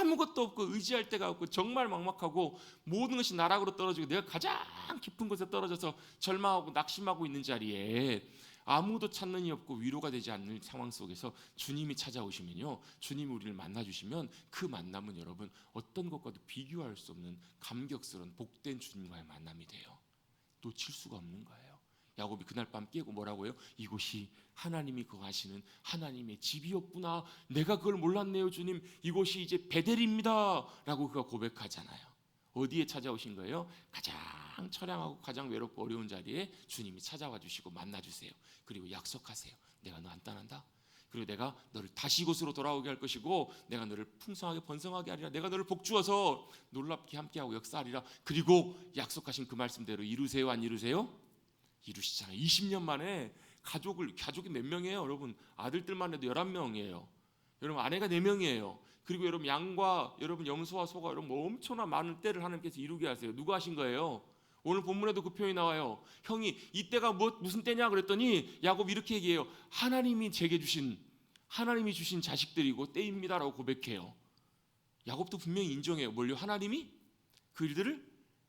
아무것도 없고 의지할 데가 없고 정말 막막하고 모든 것이 나락으로 떨어지고 내가 가장 깊은 곳에 떨어져서 절망하고 낙심하고 있는 자리에 아무도 찾는 이 없고 위로가 되지 않는 상황 속에서 주님이 찾아오시면요, 주님이 우리를 만나주시면 그 만남은 여러분 어떤 것과도 비교할 수 없는 감격스러운 복된 주님과의 만남이 돼요. 놓칠 수가 없는 거예요. 야곱이 그날 밤 깨고 뭐라고요? 이곳이 하나님이 거하시는 하나님의 집이었구나. 내가 그걸 몰랐네요 주님. 이곳이 이제 베델입니다 라고 그가 고백하잖아요. 어디에 찾아오신 거예요? 가장 처량하고 가장 외롭고 어려운 자리에 주님이 찾아와 주시고 만나주세요. 그리고 약속하세요. 내가 너 안 떠난다. 그리고 내가 너를 다시 이곳으로 돌아오게 할 것이고 내가 너를 풍성하게 번성하게 하리라. 내가 너를 복주어서 놀랍게 함께하고 역사하리라. 그리고 약속하신 그 말씀대로 이루세요 안 이루세요? 이루시잖아요. 20년 만에 가족이 몇 명이에요? 여러분 아들들만 해도 11명이에요. 여러분 아내가 4명이에요. 그리고 여러분 양과 여러분 염소와 소가 여러분 엄청난 많은 때를 하나님께서 이루게 하세요. 누가 하신 거예요? 오늘 본문에도 그 표현이 나와요. 형이 이때가 무슨 때냐 그랬더니 야곱이 이렇게 얘기해요. 하나님이 주신 자식들이고 때입니다라고 고백해요. 야곱도 분명히 인정해요. 뭘요? 하나님이 그 일들을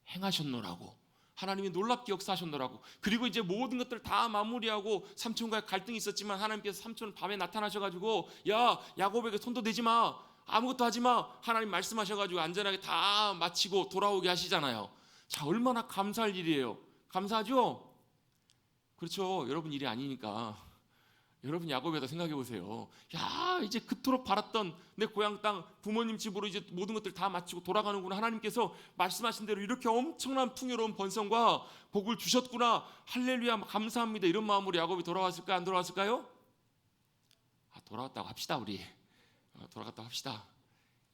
행하셨노라고. 하나님이 놀랍게 역사하셨노라고. 그리고 이제 모든 것들을 다 마무리하고 삼촌과의 갈등이 있었지만 하나님께서 삼촌 밤에 나타나셔가지고 야 야곱에게 손도 대지 마, 아무것도 하지 마, 하나님 말씀하셔가지고 안전하게 다 마치고 돌아오게 하시잖아요. 자, 얼마나 감사할 일이에요. 감사하죠? 그렇죠. 여러분 일이 아니니까. 여러분 야곱에다 생각해 보세요. 야, 이제 그토록 바랐던 내 고향 땅 부모님 집으로 이제 모든 것들 다 마치고 돌아가는구나. 하나님께서 말씀하신 대로 이렇게 엄청난 풍요로운 번성과 복을 주셨구나. 할렐루야 감사합니다. 이런 마음으로 야곱이 돌아왔을까 안 돌아왔을까요? 돌아왔다고 합시다. 우리 돌아갔다고 합시다.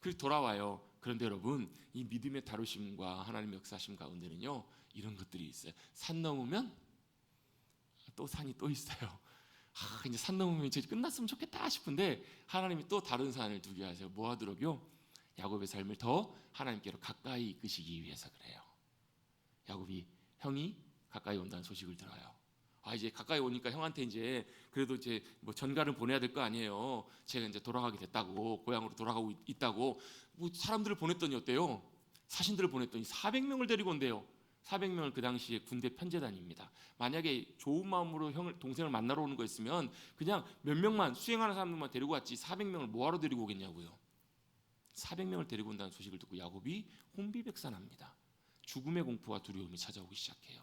그래서 돌아와요. 그런데 여러분 이 믿음의 다루심과 하나님의 역사심 가운데는요 이런 것들이 있어요. 산 넘으면 또 산이 또 있어요. 이제 산 넘으면 이제 끝났으면 좋겠다 싶은데 하나님이 또 다른 산을 두게 하세요. 뭐 하도록요? 야곱의 삶을 더 하나님께로 가까이 이끄시기 위해서 그래요. 야곱이 형이 가까이 온다는 소식을 들어요. 이제 가까이 오니까 형한테 이제 그래도 이제 뭐 전가를 보내야 될 거 아니에요. 제가 이제 돌아가게 됐다고, 고향으로 돌아가고 있다고 뭐 사람들을 보냈더니 어때요? 사신들을 보냈더니 400명을 데리고 온대요. 400명을 그 당시에 군대 편제단입니다. 만약에 좋은 마음으로 동생을 만나러 오는 거였으면 그냥 몇 명만 수행하는 사람들만 데리고 왔지 400명을 뭐하러 데리고 오겠냐고요. 400명을 데리고 온다는 소식을 듣고 야곱이 혼비백산합니다. 죽음의 공포와 두려움이 찾아오기 시작해요.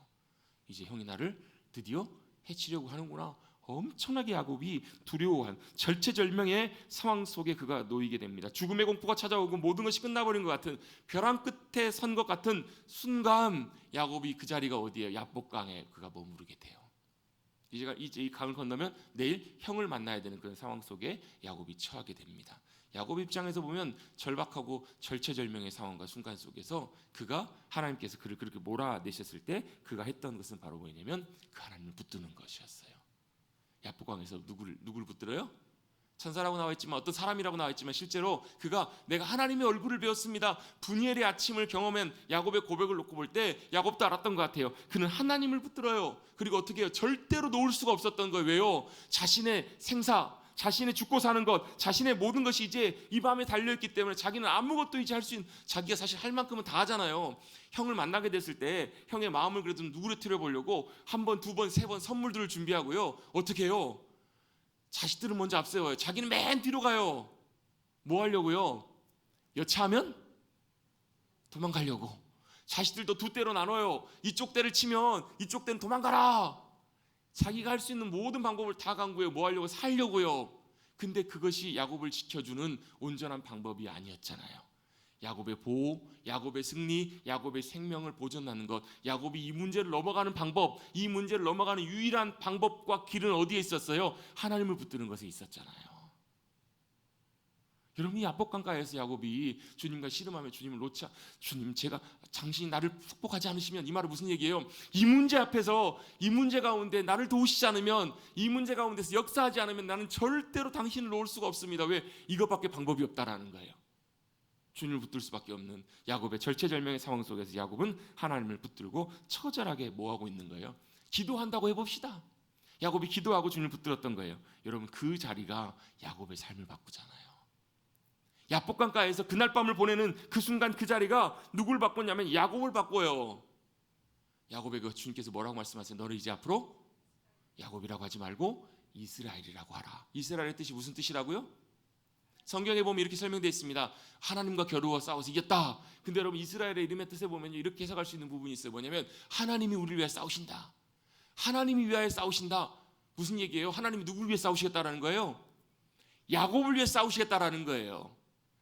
이제 형이 나를 드디어 해치려고 하는구나. 엄청나게 야곱이 두려워한 절체절명의 상황 속에 그가 놓이게 됩니다. 죽음의 공포가 찾아오고 모든 것이 끝나버린 것 같은 벼랑 끝에 선 것 같은 순간 야곱이 그 자리가 어디예요? 야복강에 그가 머무르게 돼요. 이제 이 강을 건너면 내일 형을 만나야 되는 그런 상황 속에 야곱이 처하게 됩니다. 야곱 입장에서 보면 절박하고 절체절명의 상황과 순간 속에서 그가 하나님께서 그를 그렇게 몰아내셨을 때 그가 했던 것은 바로 뭐냐면 그 하나님을 붙드는 것이었어요. 야복강에서 누구를 붙들어요? 천사라고 나와 있지만 어떤 사람이라고 나와 있지만 실제로 그가 내가 하나님의 얼굴을 배웠습니다. 분이엘의 아침을 경험한 야곱의 고백을 놓고 볼 때 야곱도 알았던 것 같아요. 그는 하나님을 붙들어요. 그리고 어떻게 해요? 절대로 놓을 수가 없었던 거예요. 왜요? 자신의 생사, 자신의 죽고 사는 것, 자신의 모든 것이 이제 이 밤에 달려있기 때문에 자기는 아무것도 이제 할 수 있는, 자기가 사실 할 만큼은 다 하잖아요. 형을 만나게 됐을 때 형의 마음을 그래도 누그러뜨려 보려고 한 번, 두 번, 세 번 선물들을 준비하고요. 어떻게 해요? 자식들은 먼저 앞세워요. 자기는 맨 뒤로 가요. 뭐 하려고요? 여차하면 도망가려고. 자식들도 두 대로 나눠요. 이쪽 대를 치면 이쪽 대는 도망가라. 자기가 할 수 있는 모든 방법을 다 강구해요. 뭐 하려고? 살려고요. 근데 그것이 야곱을 지켜주는 온전한 방법이 아니었잖아요. 야곱의 보호, 야곱의 승리, 야곱의 생명을 보존하는 것, 야곱이 이 문제를 넘어가는 방법, 이 문제를 넘어가는 유일한 방법과 길은 어디에 있었어요? 하나님을 붙드는 것에 있었잖아요. 여러분, 이 야복강가에서 야곱이 주님과 씨름하며 주님을 놓자, 주님, 제가 당신이 나를 축복하지 않으시면, 이 말은 무슨 얘기예요? 이 문제 앞에서, 이 문제 가운데 나를 도우시지 않으면, 이 문제 가운데서 역사하지 않으면 나는 절대로 당신을 놓을 수가 없습니다. 왜? 이것밖에 방법이 없다라는 거예요. 주님을 붙들 수밖에 없는 야곱의 절체절명의 상황 속에서 야곱은 하나님을 붙들고 처절하게 뭐하고 있는 거예요? 기도한다고 해봅시다. 야곱이 기도하고 주님을 붙들었던 거예요. 여러분, 그 자리가 야곱의 삶을 바꾸잖아요. 야복강가에서 그날 밤을 보내는 그 순간 그 자리가 누굴 바꿨냐면 야곱을 바꿔요. 야곱에게 주님께서 뭐라고 말씀하세요? 너를 이제 앞으로 야곱이라고 하지 말고 이스라엘이라고 하라. 이스라엘의 뜻이 무슨 뜻이라고요? 성경에 보면 이렇게 설명되어 있습니다. 하나님과 겨루어 싸워서 이겼다. 근데 여러분, 이스라엘의 이름의 뜻에 보면 이렇게 해석할 수 있는 부분이 있어요. 뭐냐면 하나님이 우리를 위해 싸우신다. 하나님이 위하여 싸우신다. 무슨 얘기예요? 하나님이 누구를 위해 싸우시겠다라는 거예요? 야곱을 위해 싸우시겠다라는 거예요.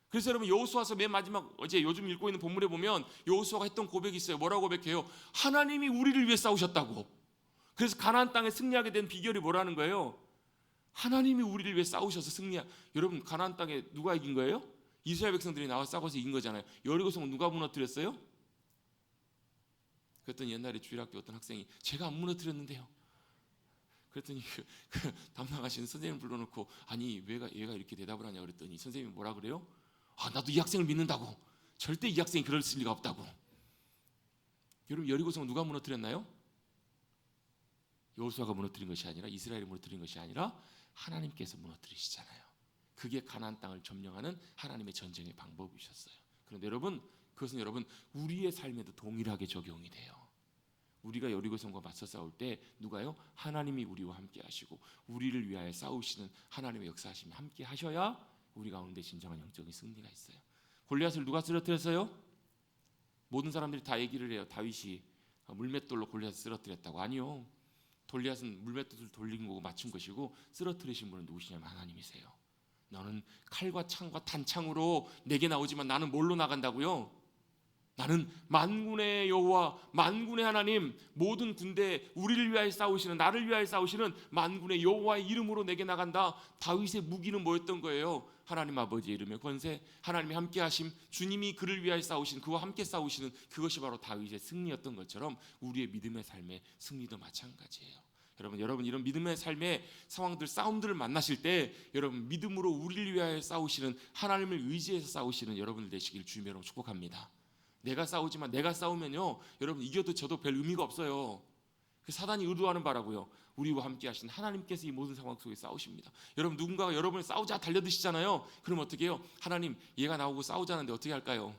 그래서 여러분, 여호수아서 맨 마지막 어제 요즘 읽고 있는 본문에 보면 여호수아가 했던 고백이 있어요. 뭐라고 고백해요? 하나님이 우리를 위해 싸우셨다고. 그래서 가나안 땅에 승리하게 된 비결이 뭐라는 거예요? 하나님이 우리를 위해 싸우셔서 여러분, 가나안 땅에 누가 이긴 거예요? 이스라엘 백성들이 나와 싸워서 이긴 거잖아요. 여리고성 누가 무너뜨렸어요? 그랬더니 옛날에 주일학교 어떤 학생이 제가 안 무너뜨렸는데요. 그랬더니 그 담당하시는 선생님 불러놓고 아니 얘가 이렇게 대답을 하냐 그랬더니 선생님이 뭐라 그래요? 아, 나도 이 학생을 믿는다고. 절대 이 학생이 그럴 리가 없다고. 여러분, 여리고성 누가 무너뜨렸나요? 여호수아가 무너뜨린 것이 아니라, 이스라엘이 무너뜨린 것이 아니라 하나님께서 무너뜨리시잖아요. 그게 가나안 땅을 점령하는 하나님의 전쟁의 방법이셨어요. 그런데 여러분, 그것은 여러분 우리의 삶에도 동일하게 적용이 돼요. 우리가 여리고성과 맞서 싸울 때 누가요? 하나님이 우리와 함께 하시고 우리를 위하여 싸우시는 하나님의 역사하심이 함께 하셔야 우리 가운데 진정한 영적인 승리가 있어요. 골리앗을 누가 쓰러뜨렸어요? 모든 사람들이 다 얘기를 해요. 다윗이 물맷돌로 골리앗을 쓰러뜨렸다고. 아니요. 골리앗은 물맷돌을 돌린 거고 맞춘 것이고 쓰러뜨리신 분은 누구시냐면 하나님이세요. 너는 칼과 창과 단창으로 내게 나오지만 나는 뭘로 나간다고요? 나는 만군의 여호와, 만군의 하나님, 모든 군대, 우리를 위하여 싸우시는, 나를 위하여 싸우시는 만군의 여호와의 이름으로 내게 나간다. 다윗의 무기는 뭐였던 거예요? 하나님 아버지의 이름의 권세, 하나님이 함께 하심, 주님이 그를 위하여 싸우시는, 그와 함께 싸우시는 그것이 바로 다윗의 승리였던 것처럼 우리의 믿음의 삶의 승리도 마찬가지예요. 여러분 이런 믿음의 삶의 상황들, 싸움들을 만나실 때 여러분 믿음으로 우리를 위하여 싸우시는, 하나님을 의지해서 싸우시는 여러분들 되시길 주님으로 축복합니다. 내가 싸우지만 내가 싸우면요 여러분 이겨도 저도 별 의미가 없어요. 그 사단이 의도하는 바라고요. 우리와 함께 하신 하나님께서 이 모든 상황 속에 싸우십니다. 여러분, 누군가가 여러분을 싸우자 달려드시잖아요. 그럼 어떻게 해요? 하나님, 얘가 나오고 싸우자는데 어떻게 할까요?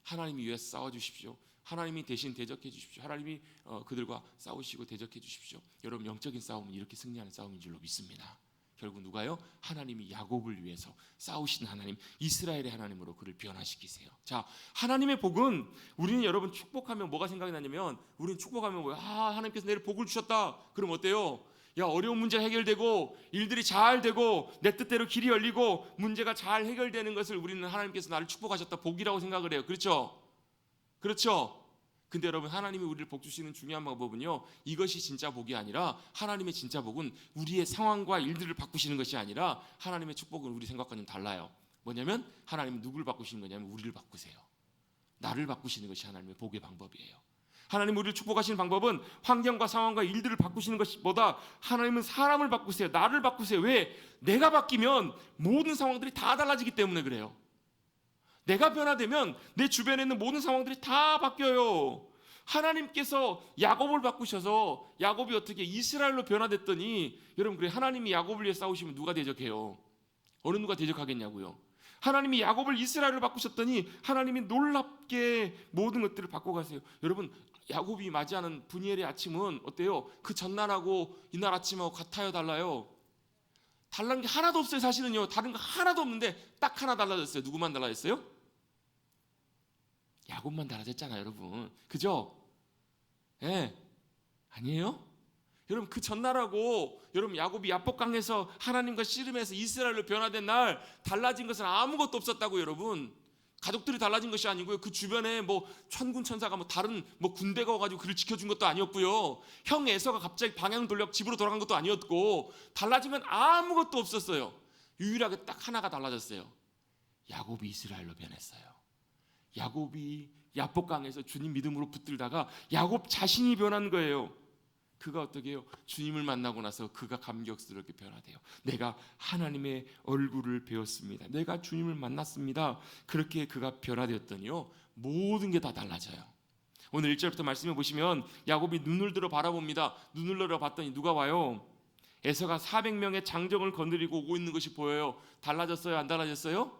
하나님이 위해서 싸워주십시오. 하나님이 대신 대적해 주십시오. 하나님이 그들과 싸우시고 대적해 주십시오. 여러분, 영적인 싸움은 이렇게 승리하는 싸움인 줄로 믿습니다. 결국 누가요? 하나님이 야곱을 위해서 싸우신 하나님, 이스라엘의 하나님으로 그를 변화시키세요. 자, 하나님의 복은, 우리는 여러분 축복하면 뭐가 생각이 나냐면, 우리는 축복하면 뭐야? 하나님께서 내게 복을 주셨다. 그럼 어때요? 야, 어려운 문제 해결되고 일들이 잘 되고 내 뜻대로 길이 열리고 문제가 잘 해결되는 것을 우리는 하나님께서 나를 축복하셨다, 복이라고 생각을 해요. 그렇죠? 그렇죠? 근데 여러분, 하나님이 우리를 복 주시는 중요한 방법은요, 이것이 진짜 복이 아니라, 하나님의 진짜 복은 우리의 상황과 일들을 바꾸시는 것이 아니라, 하나님의 축복은 우리 생각과는 달라요. 뭐냐면 하나님은 누구를 바꾸시는 거냐면 우리를 바꾸세요. 나를 바꾸시는 것이 하나님의 복의 방법이에요. 하나님 우리를 축복하시는 방법은 환경과 상황과 일들을 바꾸시는 것보다 하나님은 사람을 바꾸세요. 나를 바꾸세요. 왜? 내가 바뀌면 모든 상황들이 다 달라지기 때문에 그래요. 내가 변화되면 내 주변에 있는 모든 상황들이 다 바뀌어요. 하나님께서 야곱을 바꾸셔서 야곱이 어떻게 이스라엘로 변화됐더니, 여러분, 그래, 하나님이 야곱을 위해 싸우시면 누가 대적해요? 어느 누가 대적하겠냐고요? 하나님이 야곱을 이스라엘로 바꾸셨더니 하나님이 놀랍게 모든 것들을 바꿔가세요. 여러분, 야곱이 맞이하는 분이엘의 아침은 어때요? 그 전날하고 이날 아침하고 같아요, 달라요? 달라는 게 하나도 없어요. 사실은요, 다른 거 하나도 없는데 딱 하나 달라졌어요. 누구만 달라졌어요? 야곱만 달라졌잖아요, 여러분. 그죠? 예, 아니에요? 여러분, 그 전날하고 여러분 야곱이 야복강에서 하나님과 씨름해서 이스라엘로 변화된 날 달라진 것은 아무것도 없었다고. 여러분, 가족들이 달라진 것이 아니고요. 그 주변에 뭐 천군 천사가 뭐 다른 뭐 군대가 와가지고 그를 지켜준 것도 아니었고요. 형 에서가 갑자기 방향 돌려 집으로 돌아간 것도 아니었고, 달라진 건 아무것도 없었어요. 유일하게 딱 하나가 달라졌어요. 야곱이 이스라엘로 변했어요. 야곱이 야복강에서 주님 믿음으로 붙들다가 야곱 자신이 변한 거예요. 그가 어떻게 해요? 주님을 만나고 나서 그가 감격스럽게 변화돼요. 내가 하나님의 얼굴을 배웠습니다. 내가 주님을 만났습니다. 그렇게 그가 변화되었더니요, 모든 게 다 달라져요. 오늘 1절부터 말씀해 보시면 야곱이 눈을 들어 바라봅니다. 눈을 들어 봤더니 누가 와요? 에서가 400명의 장정을 거느리고 오고 있는 것이 보여요. 달라졌어요? 안 달라졌어요?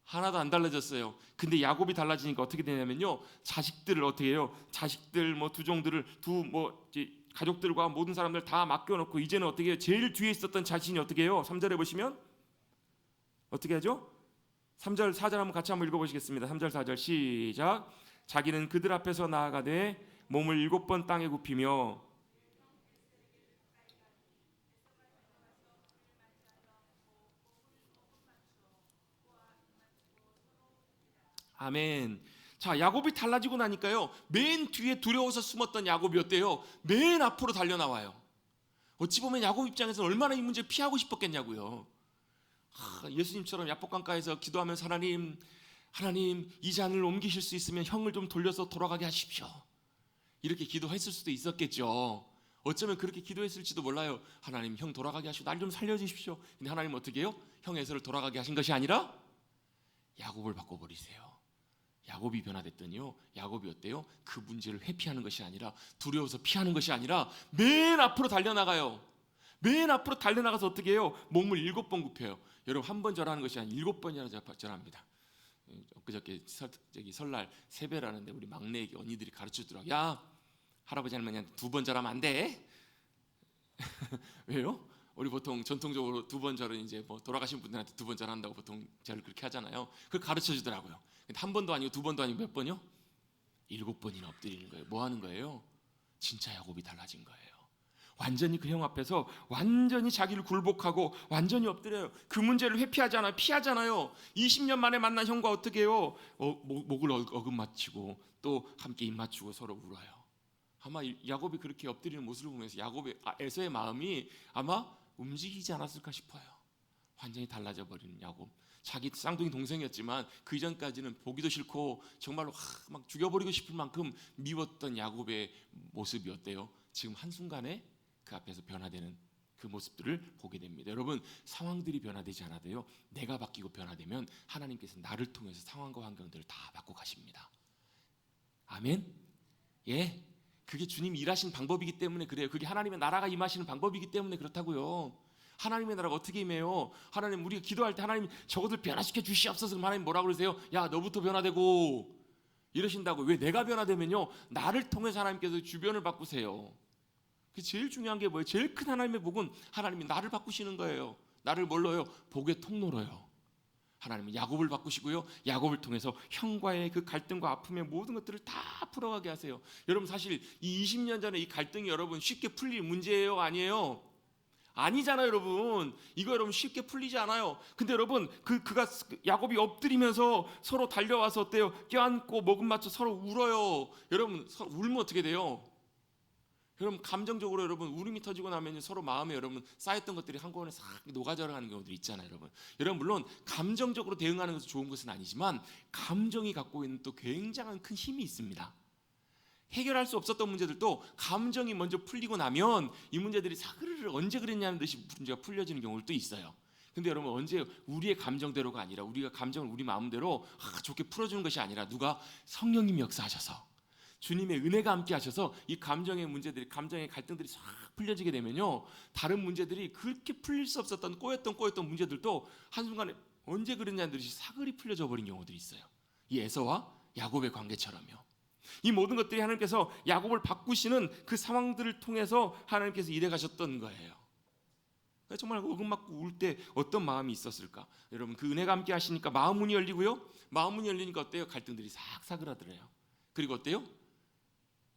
하나도 안 달라졌어요. 근데 야곱이 달라지니까 어떻게 되냐면요, 자식들을 어떻게 해요? 자식들 뭐 두 종들을 가족들과 모든 사람들 다 맡겨놓고 이제는 어떻게 해요? 제일 뒤에 있었던 자신이 어떻게 해요? 3절에 보시면 어떻게 하죠? 3절 4절 한번 같이 한번 읽어보시겠습니다. 3절 4절 시작. 자기는 그들 앞에서 나아가되 몸을 7번 땅에 굽히며 아멘. 자, 야곱이 달라지고 나니까요, 맨 뒤에 두려워서 숨었던 야곱이 어때요? 맨 앞으로 달려나와요. 어찌 보면 야곱 입장에서는 얼마나 이 문제를 피하고 싶었겠냐고요. 예수님처럼 야복강가에서 기도하면서 하나님 이 잔을 옮기실 수 있으면 형을 좀 돌려서 돌아가게 하십시오, 이렇게 기도했을 수도 있었겠죠. 어쩌면 그렇게 기도했을지도 몰라요. 하나님 형 돌아가게 하시고 날 좀 살려주십시오. 근데 하나님 어떻게 해요? 형 에서를 돌아가게 하신 것이 아니라 야곱을 바꿔버리세요. 야곱이 변화됐더니요, 야곱이 어때요? 그 문제를 회피하는 것이 아니라, 두려워서 피하는 것이 아니라 맨 앞으로 달려나가요. 맨 앞으로 달려나가서 어떻게 해요? 몸을 7번 굽혀요. 여러분, 한 번 절하는 것이 아니라 7번이나 절합니다. 엊그저께 설날 세배라는데 우리 막내 언니들이 가르쳐주더라고요. 야, 할아버지 할머니한테 2번 절하면 안 돼. 왜요? 우리 보통 전통적으로 2번 절은 이제 뭐 돌아가신 분들한테 2번 절한다고 보통 절을 그렇게 하잖아요. 그걸 가르쳐 주더라고요. 근데 한 번도 아니고 2번도 아니고 몇 번이요? 7번이나 엎드리는 거예요. 뭐 하는 거예요? 진짜 야곱이 달라진 거예요. 완전히 그 형 앞에서 완전히 자기를 굴복하고 완전히 엎드려요. 그 문제를 회피하잖아요. 피하잖아요. 20년 만에 만난 형과 어떻게 해요? 목을 어긋맞추고 또 함께 입 맞추고 서로 울어요. 아마 야곱이 그렇게 엎드리는 모습을 보면서 에서의 마음이 아마 움직이지 않았을까 싶어요. 완전히 달라져 버리는 야곱. 자기 쌍둥이 동생이었지만 그 이전까지는 보기도 싫고 정말로 막 죽여버리고 싶을 만큼 미웠던 야곱의 모습이 어때요? 지금 한순간에 그 앞에서 변화되는 그 모습들을 보게 됩니다. 여러분, 상황들이 변화되지 않아도요, 내가 바뀌고 변화되면 하나님께서 나를 통해서 상황과 환경들을 다 바꿔 가십니다. 아멘? 예, 그게 주님이 일하신 방법이기 때문에 그래요. 그게 하나님의 나라가 임하시는 방법이기 때문에 그렇다고요. 하나님의 나라가 어떻게 임해요? 하나님, 우리가 기도할 때 하나님 저것들 변화시켜 주시옵소서. 하나님 뭐라 그러세요? 야, 너부터 변화되고 이러신다고. 왜? 내가 변화되면요, 나를 통해서 하나님께서 주변을 바꾸세요. 그 제일 중요한 게 뭐예요? 제일 큰 하나님의 복은 하나님이 나를 바꾸시는 거예요. 나를 뭘로요? 복의 통로로요. 하나님은 야곱을 바꾸시고요, 야곱을 통해서 형과의 그 갈등과 아픔의 모든 것들을 다 풀어가게 하세요. 여러분, 사실 이 20년 전에 이 갈등이 여러분 쉽게 풀릴 문제예요? 아니에요? 아니잖아요, 여러분. 이거 여러분 쉽게 풀리지 않아요. 근데 여러분, 그가 야곱이 엎드리면서 서로 달려와서 어때요? 껴안고 목은 맞춰 서로 울어요. 여러분, 서로 울면 어떻게 돼요? 여러분, 감정적으로 여러분 울음이 터지고 나면 서로 마음에 여러분 쌓였던 것들이 한꺼번에 싹 녹아져가는 경우들이 있잖아요, 여러분. 여러분, 물론 감정적으로 대응하는 것은 좋은 것은 아니지만 감정이 갖고 있는 또 굉장한 큰 힘이 있습니다. 해결할 수 없었던 문제들도 감정이 먼저 풀리고 나면 이 문제들이 사그르르 언제 그랬냐는 듯이 문제가 풀려지는 경우도 있어요. 근데 여러분, 언제 우리의 감정대로가 아니라 우리가 감정을 우리 마음대로 좋게 풀어주는 것이 아니라 누가? 성령님이 역사하셔서 주님의 은혜가 함께 하셔서 이 감정의 문제들이, 감정의 갈등들이 싹 풀려지게 되면요, 다른 문제들이 그렇게 풀릴 수 없었던 꼬였던 문제들도 한순간에 언제 그랬냐는 듯이 사그리 풀려져 버린 경우들이 있어요. 이 에서와 야곱의 관계처럼요. 이 모든 것들이 하나님께서 야곱을 바꾸시는 그 상황들을 통해서 하나님께서 일해 가셨던 거예요. 정말 어긋맞고 울 때 어떤 마음이 있었을까? 여러분, 그 은혜가 함께 하시니까 마음 문이 열리고요, 마음 문이 열리니까 어때요? 갈등들이 싹 사그라들어요. 그리고 어때요?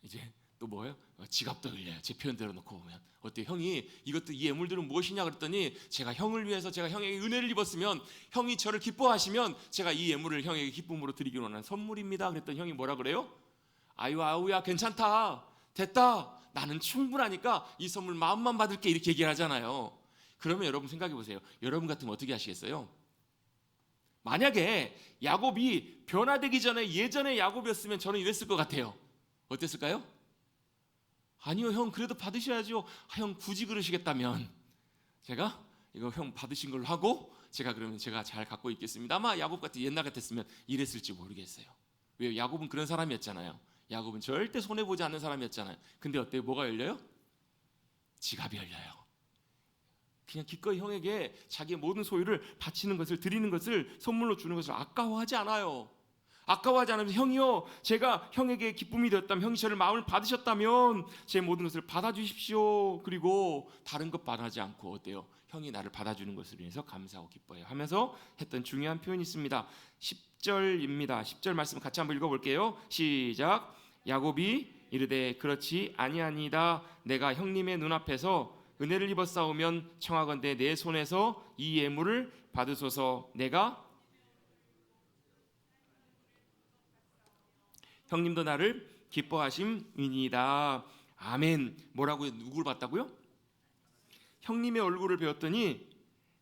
이제 또 뭐예요? 지갑도 흘려요. 제 표현대로 놓고 보면 어때요? 형이 이것도 이 예물들은 무엇이냐 그랬더니 제가 형을 위해서 제가 형에게 은혜를 입었으면 형이 저를 기뻐하시면 제가 이 예물을 형에게 기쁨으로 드리기로 원하는 선물입니다. 그랬더니 형이 뭐라 그래요? 아우야 괜찮다 됐다 나는 충분하니까 이 선물 마음만 받을게 이렇게 얘기를 하잖아요. 그러면 여러분 생각해 보세요. 여러분 같으면 어떻게 하시겠어요? 만약에 야곱이 변화되기 전에 예전의 야곱이었으면 저는 이랬을 것 같아요. 어땠을까요? 아니요 형 그래도 받으셔야죠. 형 굳이 그러시겠다면 제가 이거 형 받으신 걸로 하고 제가 그러면 제가 잘 갖고 있겠습니다. 아마 야곱 같은 옛날 같았으면 이랬을지 모르겠어요. 왜요? 야곱은 그런 사람이었잖아요. 야곱은 절대 손해보지 않는 사람이었잖아요. 근데 어때요? 뭐가 열려요? 지갑이 열려요. 그냥 기꺼이 형에게 자기의 모든 소유를 바치는 것을 드리는 것을 선물로 주는 것을 아까워하지 않아요. 아까워하지 않으면서 형이요 제가 형에게 기쁨이 되었다면 형이 저를 마음을 받으셨다면 제 모든 것을 받아주십시오. 그리고 다른 것 바라지 않고 어때요? 형이 나를 받아주는 것을 위해서 감사하고 기뻐해요 하면서 했던 중요한 표현이 있습니다. 10절입니다. 10절 말씀 같이 한번 읽어볼게요. 시작. 야곱이 이르되 그렇지 아니하니이다. 내가 형님의 눈앞에서 은혜를 입었사오면 청하건대 내 손에서 이 예물을 받으소서. 내가 형님도 나를 기뻐하심이니이다. 아멘. 뭐라고요? 누구를 봤다고요? 형님의 얼굴을 배웠더니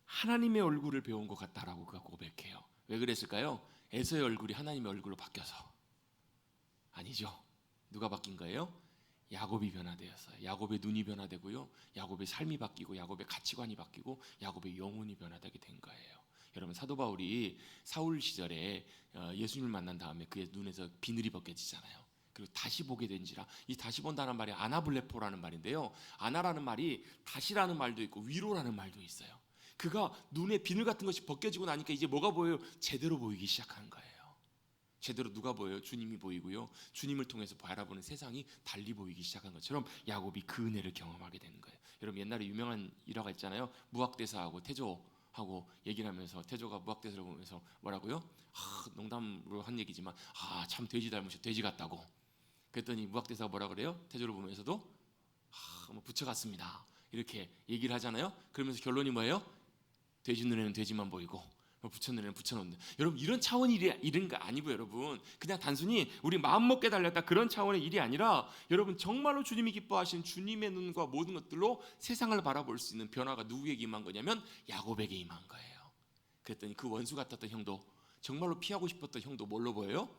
하나님의 얼굴을 배운 것 같다라고 그가 고백해요. 왜 그랬을까요? 에서의 얼굴이 하나님의 얼굴로 바뀌어서. 아니죠. 누가 바뀐 거예요? 야곱이 변화되었어요. 야곱의 눈이 변화되고요, 야곱의 삶이 바뀌고 야곱의 가치관이 바뀌고 야곱의 영혼이 변화되게 된 거예요. 여러분 사도 바울이 사울 시절에 예수님을 만난 다음에 그의 눈에서 비늘이 벗겨지잖아요. 그리고 다시 보게 된지라, 이 다시 본다는 말이 아나블레포라는 말인데요, 아나라는 말이 다시라는 말도 있고 위로라는 말도 있어요. 그가 눈에 비늘 같은 것이 벗겨지고 나니까 이제 뭐가 보여요? 제대로 보이기 시작하는 거예요. 제대로 누가 보여요? 주님이 보이고요, 주님을 통해서 바라보는 세상이 달리 보이기 시작한 것처럼 야곱이 그 은혜를 경험하게 되는 거예요. 여러분 옛날에 유명한 일화가 있잖아요. 무학대사하고 태조하고 얘기를 하면서 태조가 무학대사를 보면서 뭐라고요? 농담으로 한 얘기지만 참 돼지 닮으셔, 돼지 같다고. 그랬더니 무학대사가 뭐라 그래요? 태조를 보면서도 뭐 붙여갔습니다 이렇게 얘기를 하잖아요. 그러면서 결론이 뭐예요? 돼지 눈에는 돼지만 보이고 부처 눈에는 붙여놓는. 여러분 이런 차원 일인 거 아니고, 여러분 그냥 단순히 우리 마음 먹게 달렸다 그런 차원의 일이 아니라, 여러분 정말로 주님이 기뻐하시는 주님의 눈과 모든 것들로 세상을 바라볼 수 있는 변화가 누구에게 임한 거냐면 야곱에게 임한 거예요. 그랬더니 그 원수 같았던 형도, 정말로 피하고 싶었던 형도 뭘로 보여요?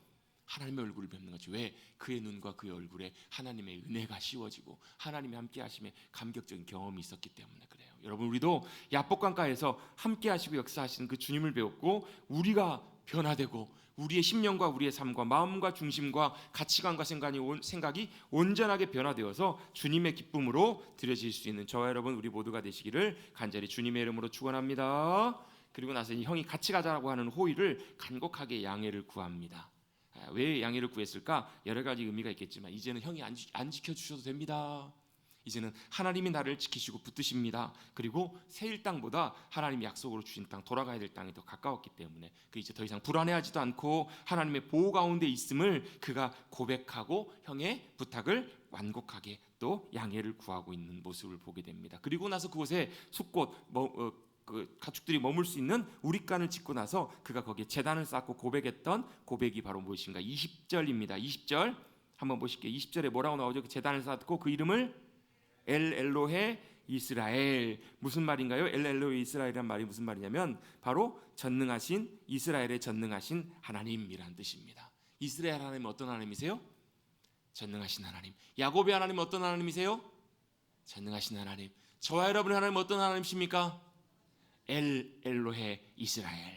하나님의 얼굴을 뵙는 거죠. 왜? 그의 눈과 그의 얼굴에 하나님의 은혜가 씌워지고 하나님의 함께 하심에 감격적인 경험이 있었기 때문에 그래요. 여러분 우리도 야복강가에서 함께 하시고 역사하시는 그 주님을 배웠고, 우리가 변화되고 우리의 심령과 우리의 삶과 마음과 중심과 가치관과 생각이 온전하게 변화되어서 주님의 기쁨으로 드려질 수 있는 저와 여러분 우리 모두가 되시기를 간절히 주님의 이름으로 축원합니다. 그리고 나서 이 형이 같이 가자라고 하는 호의를 간곡하게 양해를 구합니다. 왜 양해를 구했을까? 여러 가지 의미가 있겠지만 이제는 형이 안 지켜주셔도 됩니다. 이제는 하나님이 나를 지키시고 붙드십니다. 그리고 새 땅보다 하나님이 약속으로 주신 땅, 돌아가야 될 땅이 더 가까웠기 때문에 그 이제 더 이상 불안해하지도 않고 하나님의 보호 가운데 있음을 그가 고백하고 형의 부탁을 완곡하게 또 양해를 구하고 있는 모습을 보게 됩니다. 그리고 나서 그곳에 숫곳 그 가축들이 머물 수 있는 우릿간을 짓고 나서 그가 거기에 제단을 쌓고 고백했던 고백이 바로 무엇인가? 20절입니다. 20절 한번 보실게요. 20절에 뭐라고 나오죠? 그 제단을 쌓고 그 이름을 엘 엘로헤 이스라엘. 무슨 말인가요? 엘 엘로헤 이스라엘이란 말이 무슨 말이냐면 바로 전능하신 이스라엘의 전능하신 하나님이란 뜻입니다. 이스라엘 하나님은 어떤 하나님이세요? 전능하신 하나님. 야곱의 하나님은 어떤 하나님이세요? 전능하신 하나님. 저와 여러분의 하나님은 어떤 하나님이십니까? 엘 엘로헤 이스라엘.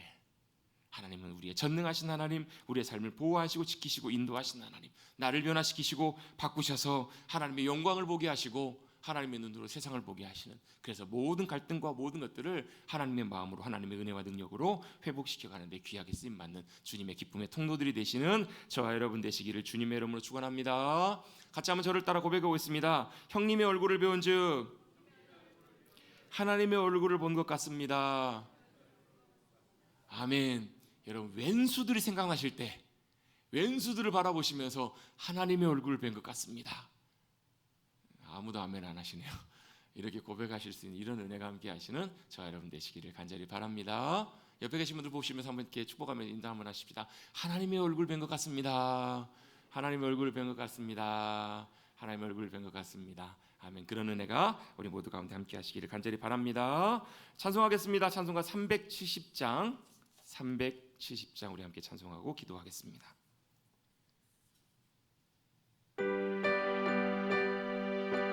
하나님은 우리의 전능하신 하나님, 우리의 삶을 보호하시고 지키시고 인도하신 하나님, 나를 변화시키시고 바꾸셔서 하나님의 영광을 보게 하시고 하나님의 눈으로 세상을 보게 하시는, 그래서 모든 갈등과 모든 것들을 하나님의 마음으로 하나님의 은혜와 능력으로 회복시켜가는 데 귀하게 쓰임받는 주님의 기쁨의 통로들이 되시는 저와 여러분 되시기를 주님의 이름으로 축원합니다. 같이 한번 저를 따라 고백하고 있습니다. 형님의 얼굴을 배운 즉 하나님의 얼굴을 본 것 같습니다. 아멘. 여러분 왼수들이 생각나실 때 왼수들을 바라보시면서 하나님의 얼굴을 뵌 것 같습니다. 아무도 아멘 안 하시네요. 이렇게 고백하실 수 있는 이런 은혜가 함께 하시는 저와 여러분 되시기를 간절히 바랍니다. 옆에 계신 분들 보시면서 한번 이렇게 축복하며 인사 한번 하십시다. 하나님의 얼굴 뵌 것 같습니다. 하나님의 얼굴을 뵌 것 같습니다. 하나님의 얼굴을 뵌 것 같습니다. 아멘. 그런 은혜가 우리 모두 가운데 함께 하시기를 간절히 바랍니다. 찬송하겠습니다. 찬송가 370장 우리 함께 찬송하고 기도하겠습니다.